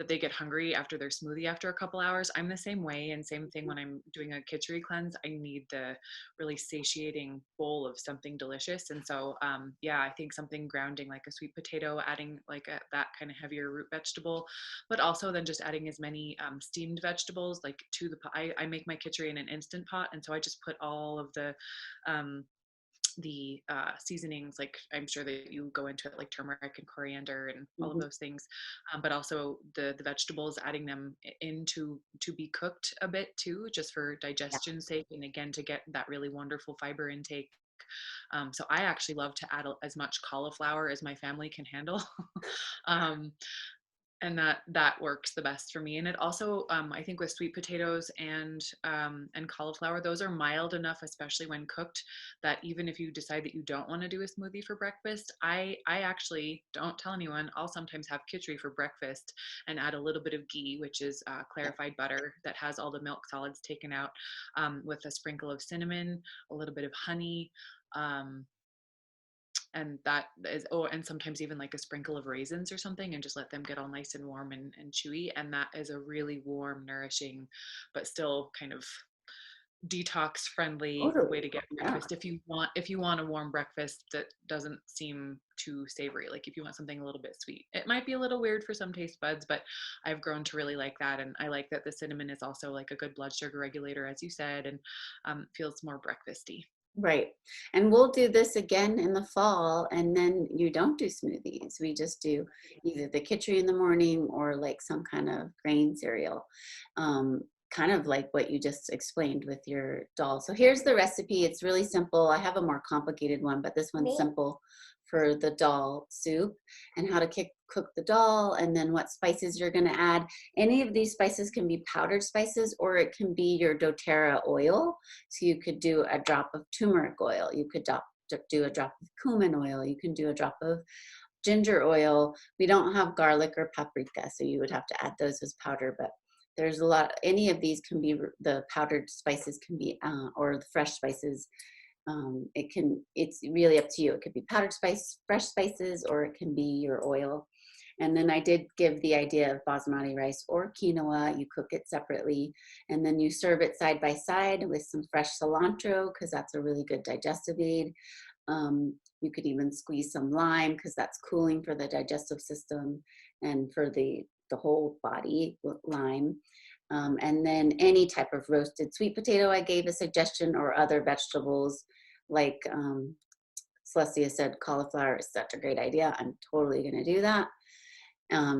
that they get hungry after their smoothie after a couple hours. I'm the same way, and same thing when I'm doing a khichdi cleanse. I need the really satiating bowl of something delicious. And so, yeah, I think something grounding like a sweet potato, adding like that kind of heavier root vegetable, but also then just adding as many steamed vegetables like to the pot. I make my khichdi in an instant pot, and so I just put all of um, the seasonings, like I'm sure that you go into it, like turmeric and coriander and all of Mm-hmm. those things, but also the vegetables, adding them into to be cooked a bit too, just for Yeah. digestion's sake, and again to get that really wonderful fiber intake. So I actually love to add as much cauliflower as my family can handle. um, And that works the best for me. And it also, I think with sweet potatoes and cauliflower, those are mild enough, especially when cooked, that even if you decide that you don't want to do a smoothie for breakfast, I actually don't tell anyone. I'll sometimes have khichdi for breakfast and add a little bit of ghee, which is clarified butter that has all the milk solids taken out, with a sprinkle of cinnamon, a little bit of honey. Um, and that is, oh, and sometimes even like a sprinkle of raisins or something, and just let them get all nice and warm and chewy. And that is a really warm, nourishing, but still kind of detox friendly way Totally. to get Yeah. breakfast. If you want a warm breakfast that doesn't seem too savory, like if you want something a little bit sweet, it might be a little weird for some taste buds, but I've grown to really like that. And I like that the cinnamon is also like a good blood sugar regulator, as you said, and feels more breakfasty. Right. And we'll do this again in the fall, and then you don't do smoothies. We just do either the khichdi in the morning or like some kind of grain cereal, um, kind of like what you just explained with your dal. So here's the recipe. It's really simple. I have a more complicated one, but this one's simple for the dal soup, and how to cook the dal, and then what spices you're going to add. Any of these spices can be powdered spices, or it can be your doTERRA oil. So you could do a drop of turmeric oil. You could do a drop of cumin oil. You can do a drop of ginger oil. We don't have garlic or paprika, so you would have to add those as powder, but there's a lot, any of these can be, the powdered spices can be, or the fresh spices. It's really up to you. It could be powdered spice, fresh spices, or it can be your oil. And then I did give the idea of basmati rice or quinoa. You cook it separately, and then you serve it side by side with some fresh cilantro, because that's a really good digestive aid. You could even squeeze some lime, because that's cooling for the digestive system and for the whole body, lime. And then any type of roasted sweet potato, I gave a suggestion, or other vegetables like Celestia said, cauliflower is such a great idea. I'm totally going to do that.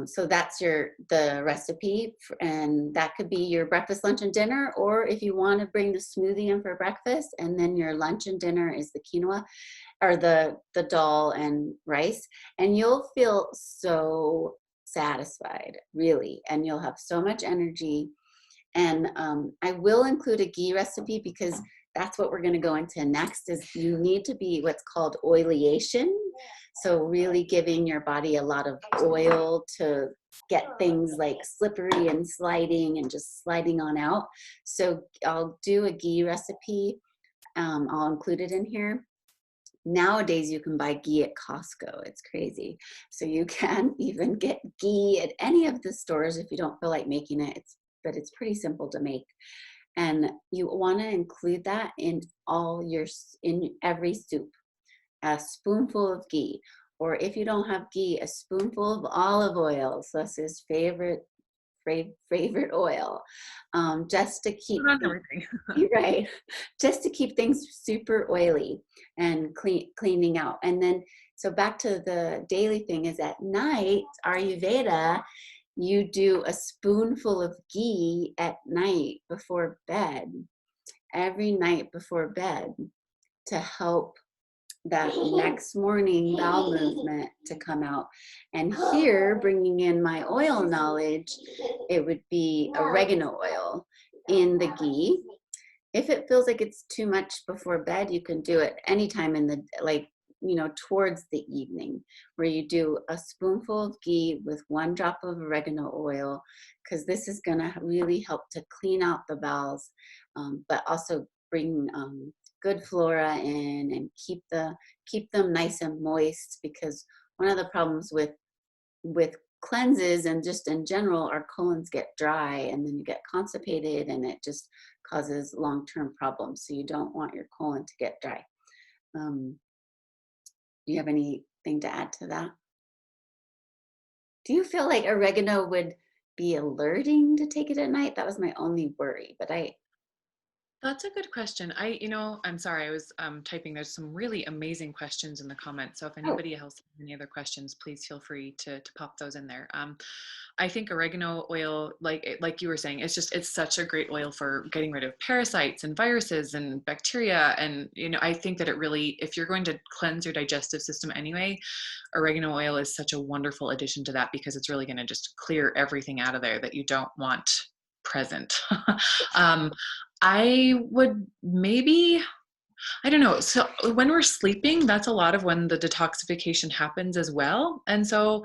So that's the recipe, and that could be your breakfast, lunch, and dinner. Or if you want to bring the smoothie in for breakfast, and then your lunch and dinner is the quinoa or the dal and rice, and you'll feel so satisfied, really, and you'll have so much energy. And I will include a ghee recipe, because that's what we're going to go into next. Is you need to be what's called oilation. So really giving your body a lot of oil to get things like slippery and sliding and just sliding on out. So I'll do a ghee recipe. I'll include it in here. Nowadays you can buy ghee at Costco. It's crazy. So you can even get ghee at any of the stores if you don't feel like making it. But it's pretty simple to make. And you want to include that in in every soup. A spoonful of ghee, or if you don't have ghee, a spoonful of olive oil. So that's his favorite oil, just to keep Not everything. you're right, just to keep things super oily and cleaning out. And then, so back to the daily thing, is at night, Ayurveda, you do a spoonful of ghee at night before bed, every night before bed, to help that next morning bowel movement to come out. And here, bringing in my oil knowledge, it would be oregano oil in the ghee. If it feels like it's too much before bed, you can do it anytime in the, like, towards the evening, where you do a spoonful of ghee with 1 drop of oregano oil, because this is going to really help to clean out the bowels, but also bring good flora in, and keep them nice and moist. Because one of the problems with cleanses, and just in general, our colons get dry, and then you get constipated, and it just causes long-term problems. So you don't want your colon to get dry. Do you have anything to add to that? Do you feel like oregano would be alerting to take it at night? That was my only worry, but That's a good question. I'm sorry, I was typing. There's some really amazing questions in the comments. So if Oh, anybody else has any other questions, please feel free to pop those in there. I think oregano oil, like you were saying, it's such a great oil for getting rid of parasites and viruses and bacteria. And I think that it really, if you're going to cleanse your digestive system anyway, oregano oil is such a wonderful addition to that because it's really going to just clear everything out of there that you don't want present. um, I would maybe, I don't know. So when we're sleeping, that's a lot of when the detoxification happens as well. And so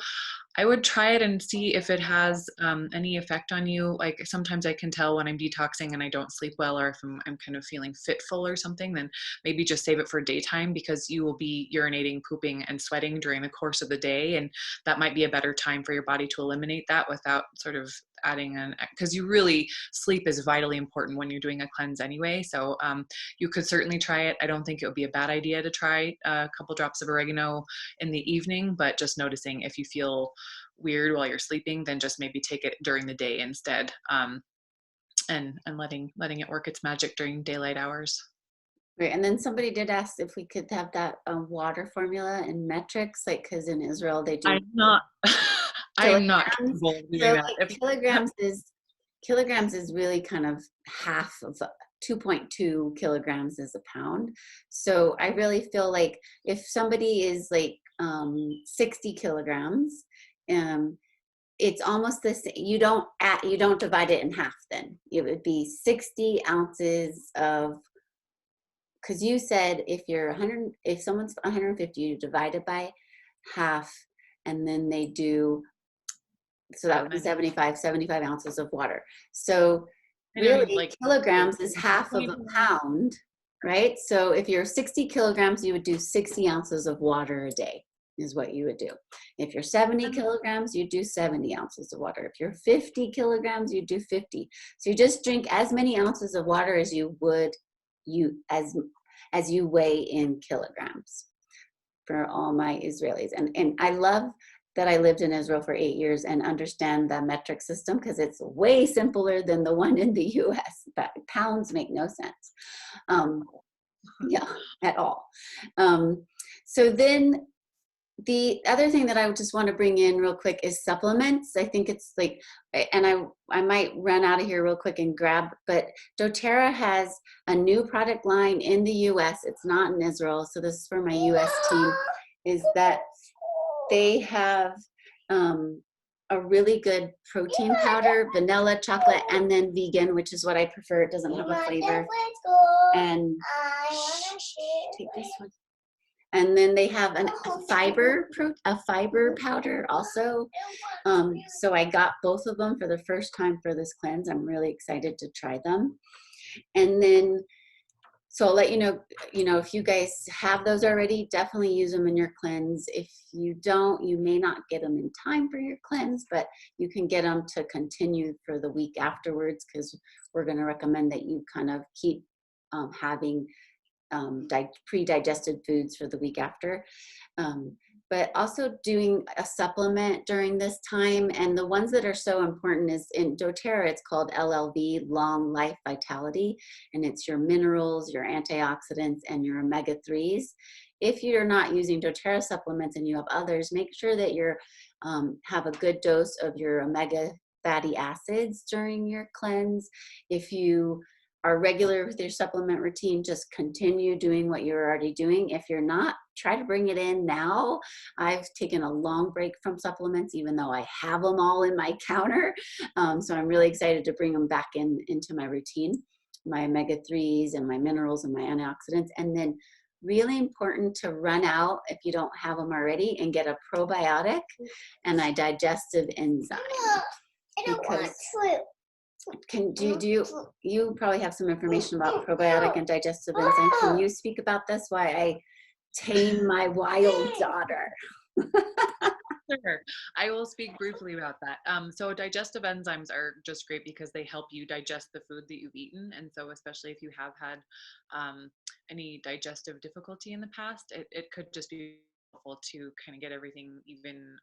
I would try it and see if it has any effect on you. Like sometimes I can tell when I'm detoxing and I don't sleep well, or if I'm kind of feeling fitful or something, then maybe just save it for daytime because you will be urinating, pooping, and sweating during the course of the day. And that might be a better time for your body to eliminate that without sort of adding an, because you really, sleep is vitally important when you're doing a cleanse anyway. So you could certainly try it. I don't think it would be a bad idea to try a couple drops of oregano in the evening, but just noticing if you feel weird while you're sleeping, then just maybe take it during the day instead, and letting it work its magic during daylight hours. right. And then somebody did ask if we could have that water formula in metrics, like because in Israel they do I'm not. I'm not kilograms. capable of So doing that. like kilograms is really kind of half of 2.2 kilograms is a pound. So I really feel like if somebody is like 60 kilograms, um, it's almost the same. You don't divide it in half. Then it would be 60 ounces of, because you said if you're 100, if someone's 150, you divide it by half, and then they do, so that would be And 75 ounces of water. So I don't even really like kilograms is half of a 20. pound, right? So if you're 60 kilograms, you would do 60 ounces of water a day is what you would do. If you're 70 kilograms, you do 70 ounces of water. If you're 50 kilograms, you do 50. So you just drink as many ounces of water as you would you as you weigh in kilograms, for all my Israelis. And I love that I lived in Israel for 8 years and understand the metric system because it's way simpler than the one in the US. But pounds make no sense. Yeah, at all. So then the other thing that I would just want to bring in real quick is supplements. I think it's like, and I might run out of here real quick and grab, but doTERRA has a new product line in the US. It's not in Israel. So this is for my US team, is that they have a really good protein powder, vanilla, chocolate, and then vegan, which is what I prefer. It doesn't have a flavor. And take this one. And then they have a fiber powder also. So I got both of them for the first time for this cleanse. I'm really excited to try them. And then, so I'll let you know, if you guys have those already, definitely use them in your cleanse. If you don't, you may not get them in time for your cleanse, but you can get them to continue for the week afterwards, because we're going to recommend that you kind of keep having pre-digested foods for the week after. But also doing a supplement during this time. And the ones that are so important is in doTERRA, it's called LLV, Long Life Vitality. And it's your minerals, your antioxidants, and your omega-3s. If you're not using doTERRA supplements and you have others, make sure that you're have a good dose of your omega fatty acids during your cleanse. If you are regular with your supplement routine, just continue doing what you're already doing. If you're not, try to bring it in now. I've taken a long break from supplements, even though I have them all in my counter. So I'm really excited to bring them back into my routine, my omega-3s and my minerals and my antioxidants. And then really important to run out, if you don't have them already, and get a probiotic and a digestive enzyme. I don't want fruit. You probably have some information about probiotic and digestive enzyme. Can you speak about this? Why I tame my wild daughter. Sure. I will speak briefly about that. So digestive enzymes are just great because they help you digest the food that you've eaten. And so especially if you have had any digestive difficulty in the past, it could just be helpful to kind of get everything even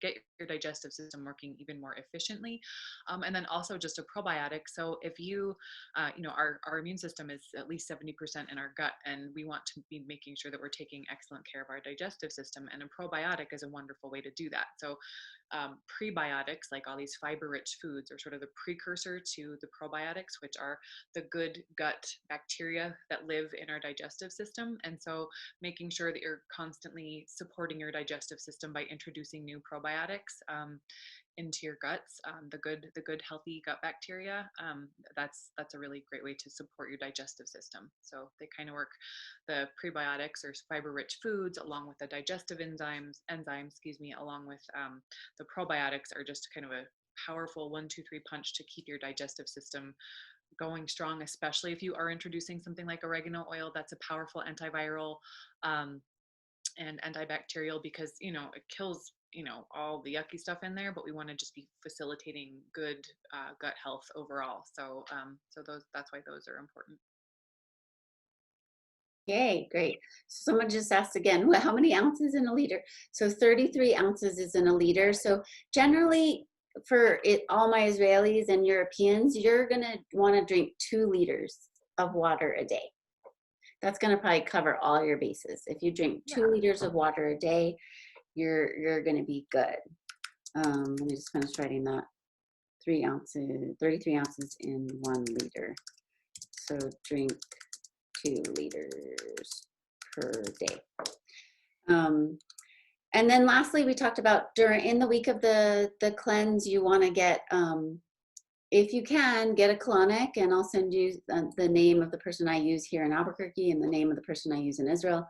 get your digestive system working even more efficiently. And then also just a probiotic. So if you, our immune system is at least 70% in our gut, and we want to be making sure that we're taking excellent care of our digestive system. And a probiotic is a wonderful way to do that. So prebiotics, like all these fiber-rich foods, are sort of the precursor to the probiotics, which are the good gut bacteria that live in our digestive system. And so making sure that you're constantly supporting your digestive system by introducing new probiotics into your guts, the good healthy gut bacteria, that's a really great way to support your digestive system. So they kind of work, the prebiotics or fiber rich foods along with the digestive enzymes, along with the probiotics, are just kind of a powerful 1-2-3 punch to keep your digestive system going strong, especially if you are introducing something like oregano oil. That's a powerful antiviral and antibacterial, because it kills all the yucky stuff in there, but we want to just be facilitating good gut health overall. So that's why those are important. Yay, great. Someone just asked again, well, how many ounces in a liter? So 33 ounces is in a liter. So generally for all my Israelis and Europeans, you're going to want to drink 2 liters of water a day. That's going to probably cover all your bases. If you drink 2 liters of water a day, you're going to be good. Let me just finish writing that. 33 ounces in 1 liter. So drink 2 liters per day. And then lastly, we talked about in the week of the cleanse, you want to get, if you can, get a colonic, and I'll send you the name of the person I use here in Albuquerque and the name of the person I use in Israel.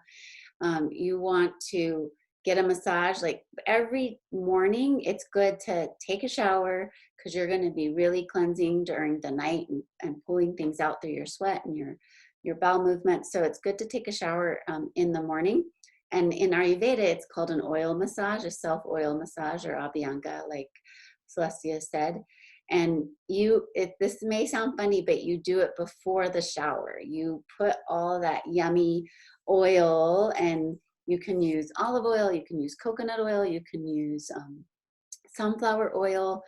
You want to get a massage like every morning. It's good to take a shower, because you're going to be really cleansing during the night and pulling things out through your sweat and your bowel movement. So it's good to take a shower in the morning. And in Ayurveda, it's called an oil massage, a self-oil massage, or abhyanga, like Celestia said. And this may sound funny, but you do it before the shower. You put all that yummy oil, and you can use olive oil, you can use coconut oil, you can use sunflower oil.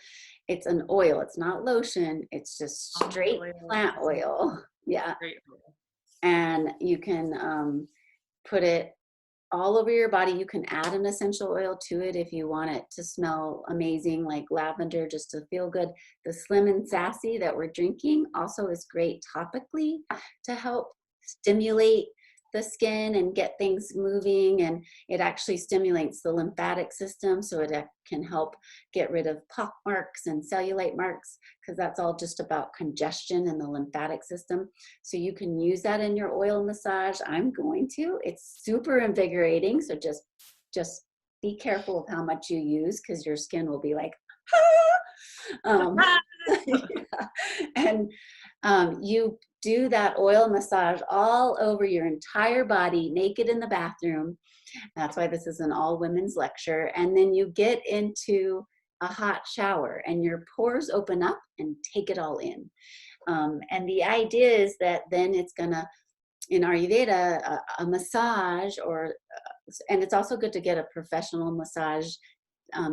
It's an oil, it's not lotion, it's just straight plant oil. Yeah. Great. And you can put it all over your body. You can add an essential oil to it if you want it to smell amazing, like lavender, just to feel good. The Slim and Sassy that we're drinking also is great topically to help stimulate the skin and get things moving, and it actually stimulates the lymphatic system, so it can help get rid of pock marks and cellulite marks, because that's all just about congestion in the lymphatic system. So you can use that in your oil massage. I'm going to. It's super invigorating, so just be careful of how much you use, because your skin will be like, ah! Yeah. And you do that oil massage all over your entire body, naked in the bathroom. That's why this is an all women's lecture. And then you get into a hot shower, and your pores open up and take it all in. And the idea is that then it's gonna, in Ayurveda, a massage, and it's also good to get a professional massage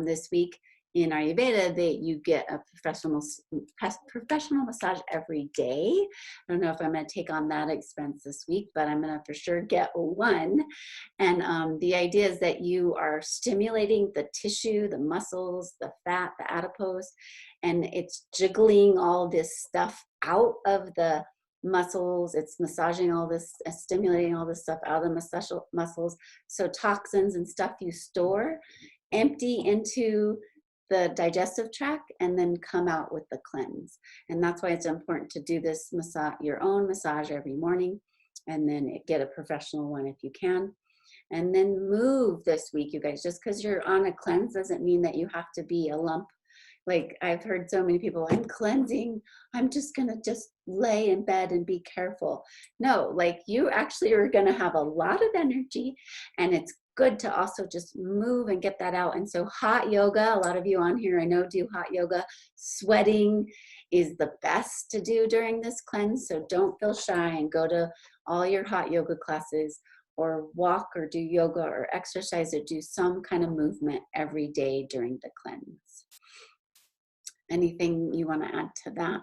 this week. In Ayurveda, you get a professional massage every day. I don't know if I'm going to take on that expense this week, but I'm going to for sure get one. And the idea is that you are stimulating the tissue, the muscles, the fat, the adipose, and it's jiggling all this stuff out of the muscles. It's massaging all this, stimulating all this stuff out of the muscles. So toxins and stuff you store empty into the digestive tract and then come out with the cleanse. And that's why it's important to do this your own massage every morning, and then get a professional one if you can. And then move this week, you guys. Just because you're on a cleanse doesn't mean that you have to be a lump. Like I've heard so many people, I'm cleansing, I'm just gonna lay in bed and be careful. No, like you actually are gonna have a lot of energy, and it's good to also just move and get that out. And so hot yoga, a lot of you on here I know do hot yoga. Sweating is the best to do during this cleanse, so don't feel shy and go to all your hot yoga classes, or walk or do yoga or exercise or do some kind of movement every day during the cleanse. Anything you want to add to that?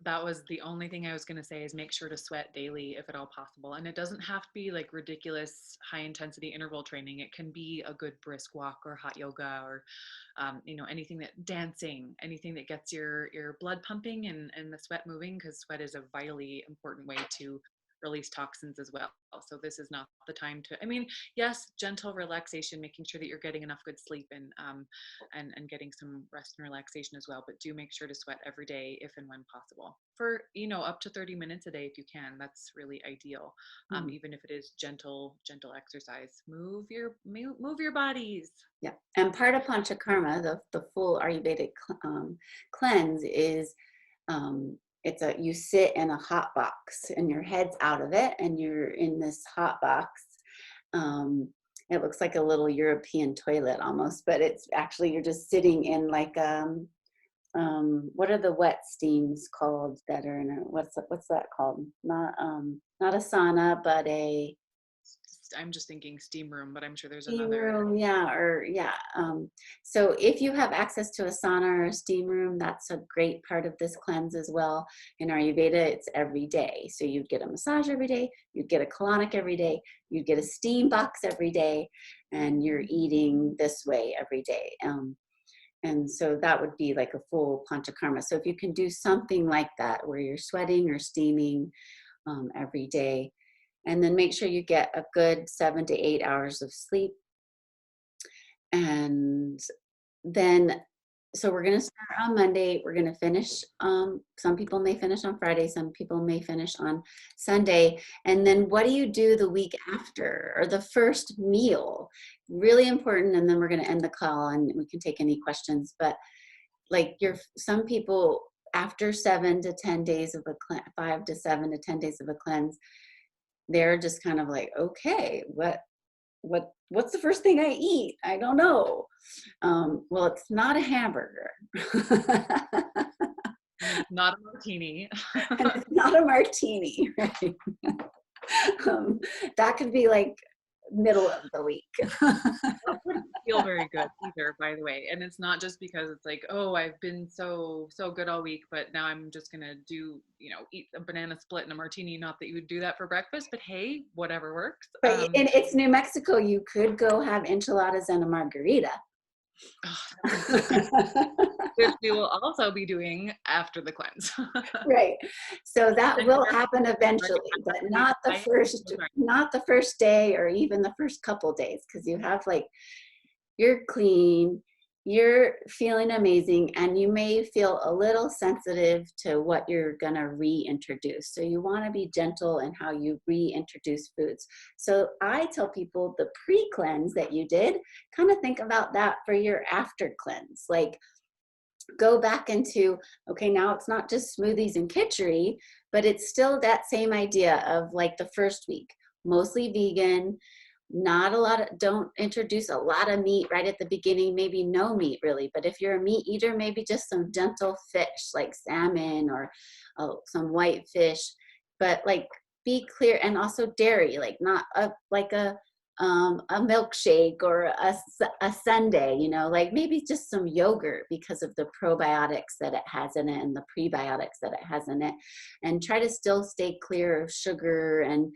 That was the only thing I was going to say, is make sure to sweat daily if at all possible. And it doesn't have to be like ridiculous high intensity interval training. It can be a good brisk walk or hot yoga or, anything anything that gets your blood pumping and the sweat moving, because sweat is a vitally important way to release toxins as well. So this is not the time to, yes, gentle relaxation, making sure that you're getting enough good sleep and getting some rest and relaxation as well. But do make sure to sweat every day if and when possible, for up to 30 minutes a day if you can. That's really ideal. Even if it is gentle exercise. Move your bodies. Yeah, and part of Panchakarma, the full Ayurvedic cleanse is you sit in a hot box and your head's out of it and you're in this hot box. It looks like a little European toilet almost, but it's actually, you're just sitting in like, what are the wet steams called that are in a, what's that called? Not a sauna, but I'm just thinking steam room, but I'm sure there's steam another. room, so if you have access to a sauna or a steam room, that's a great part of this cleanse as well. In Ayurveda, it's every day. So you'd get a massage every day, you'd get a colonic every day, you'd get a steam box every day, and you're eating this way every day. And so that would be like a full panchakarma. So if you can do something like that, where you're sweating or steaming every day, and then make sure you get a good 7 to 8 hours of sleep. And then, so we're going to start on Monday. We're going to finish. Some people may finish on Friday. Some people may finish on Sunday. And then what do you do the week after, or the first meal? Really important. And then we're going to end the call and we can take any questions. But like some people, after 7 to 10 days of a cleanse, 5 to 7 to 10 days of a cleanse, they're just kind of like, okay, what's the first thing I eat? I don't know. Well, it's not a hamburger. Not a martini. And it's not a martini, right? That could be like middle of the week. That wouldn't feel very good either, by the way. And it's not just because it's like, oh, I've been so good all week, but now I'm just gonna do, eat a banana split and a martini. Not that you would do that for breakfast, but hey, whatever works. But it's New Mexico. You could go have enchiladas and a margarita. Which we will also be doing after the cleanse. Right. So that will happen eventually, but not the first day or even the first couple days, because you have you're clean, you're feeling amazing, and you may feel a little sensitive to what you're going to reintroduce. So you want to be gentle in how you reintroduce foods. So I tell people the pre-cleanse that you did, kind of think about that for your after cleanse. Like, go back into, okay, now it's not just smoothies and kitchery, but it's still that same idea of like the first week, mostly vegan, don't introduce a lot of meat right at the beginning, maybe no meat really. But if you're a meat eater, maybe just some gentle fish like salmon or some white fish, but like be clear. And also dairy, like not a milkshake or a sundae, like maybe just some yogurt because of the probiotics that it has in it and the prebiotics that it has in it, and try to still stay clear of sugar and,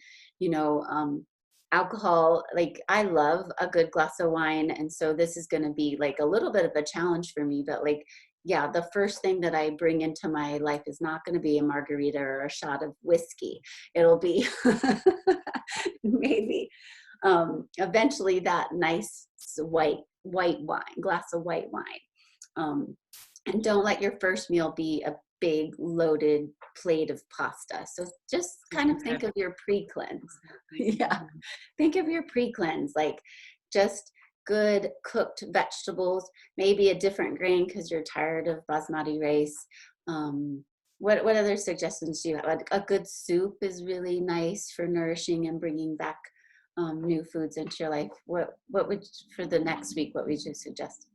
alcohol. Like, I love a good glass of wine. And so this is going to be like a little bit of a challenge for me, but yeah, the first thing that I bring into my life is not going to be a margarita or a shot of whiskey. It'll be maybe eventually that nice white glass of white wine. And don't let your first meal be a big loaded plate of pasta. So just kind of think of your pre-cleanse. Yeah. Think of your pre-cleanse, like just good cooked vegetables, maybe a different grain because you're tired of basmati rice. What other suggestions do you have? A good soup is really nice for nourishing and bringing back new foods into your life. What would, for the next week, what would you suggest?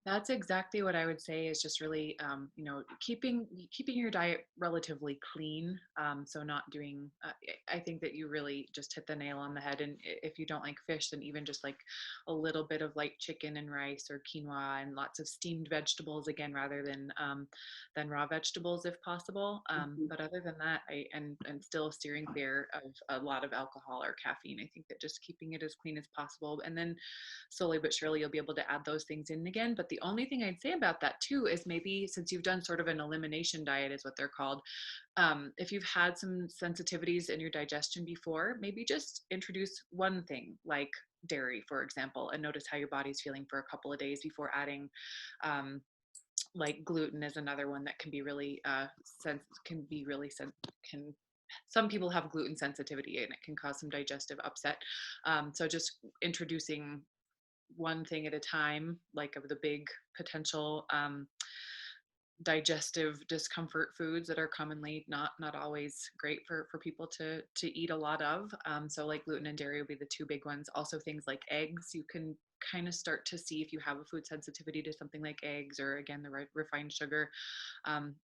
That's exactly what I would say is just really, you know, keeping your diet relatively clean. So not doing. I think that you really just hit the nail on the head. And if you don't like fish, then even just like a little bit of light chicken and rice or quinoa and lots of steamed vegetables again, rather than raw vegetables if possible. Mhm. But other than that, and still steering clear of a lot of alcohol or caffeine. I think that just keeping it as clean as possible, and then slowly but surely you'll be able to add those things in again. But the only thing I'd say about that too is maybe since you've done sort of an elimination diet is what they're called, if you've had some sensitivities in your digestion before, maybe just introduce one thing like dairy, for example, and notice how your body's feeling for a couple of days before adding like gluten is another one that can be really can some people have gluten sensitivity and it can cause some digestive upset. So just introducing one thing at a time, like of the big potential digestive discomfort foods that are commonly not always great for people to eat a lot of. So like gluten and dairy would be the two big ones. Also things like eggs, you can kind of start to see if you have a food sensitivity to something like eggs or again the refined sugar. Um,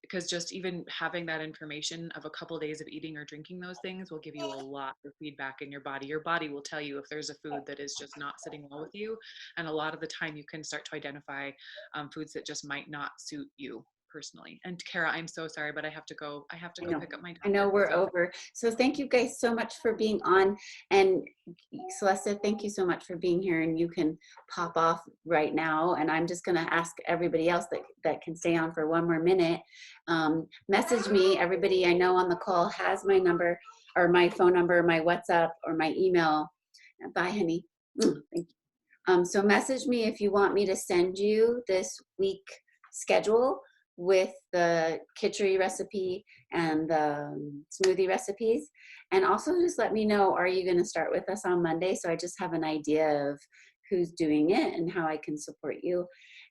because just even having that information of a couple of days of eating or drinking those things will give you a lot of feedback in your body. Your body will tell you if there's a food that is just not sitting well with you. And a lot of the time you can start to identify foods that just might not suit you personally. And Kara, I'm so sorry, but I have to go. I have to I go know. pick up my I know daughter. we're So over. So thank you guys so much for being on. And Celestia, thank you so much for being here. And you can pop off right now. And I'm just going to ask everybody else that can stay on for one more minute. Message me. Everybody I know on the call has my number or my phone number, my WhatsApp or my email. Bye, honey. Thank you. So message me if you want me to send you this week schedule with the khichdi recipe and the smoothie recipes. And also just let me know, are you going to start with us on Monday? So I just have an idea of who's doing it and how I can support you.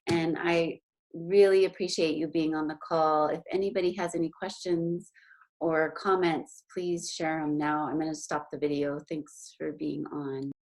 And I really appreciate you being on the call. If anybody has any questions or comments, please share them now. I'm going to stop the video. Thanks for being on.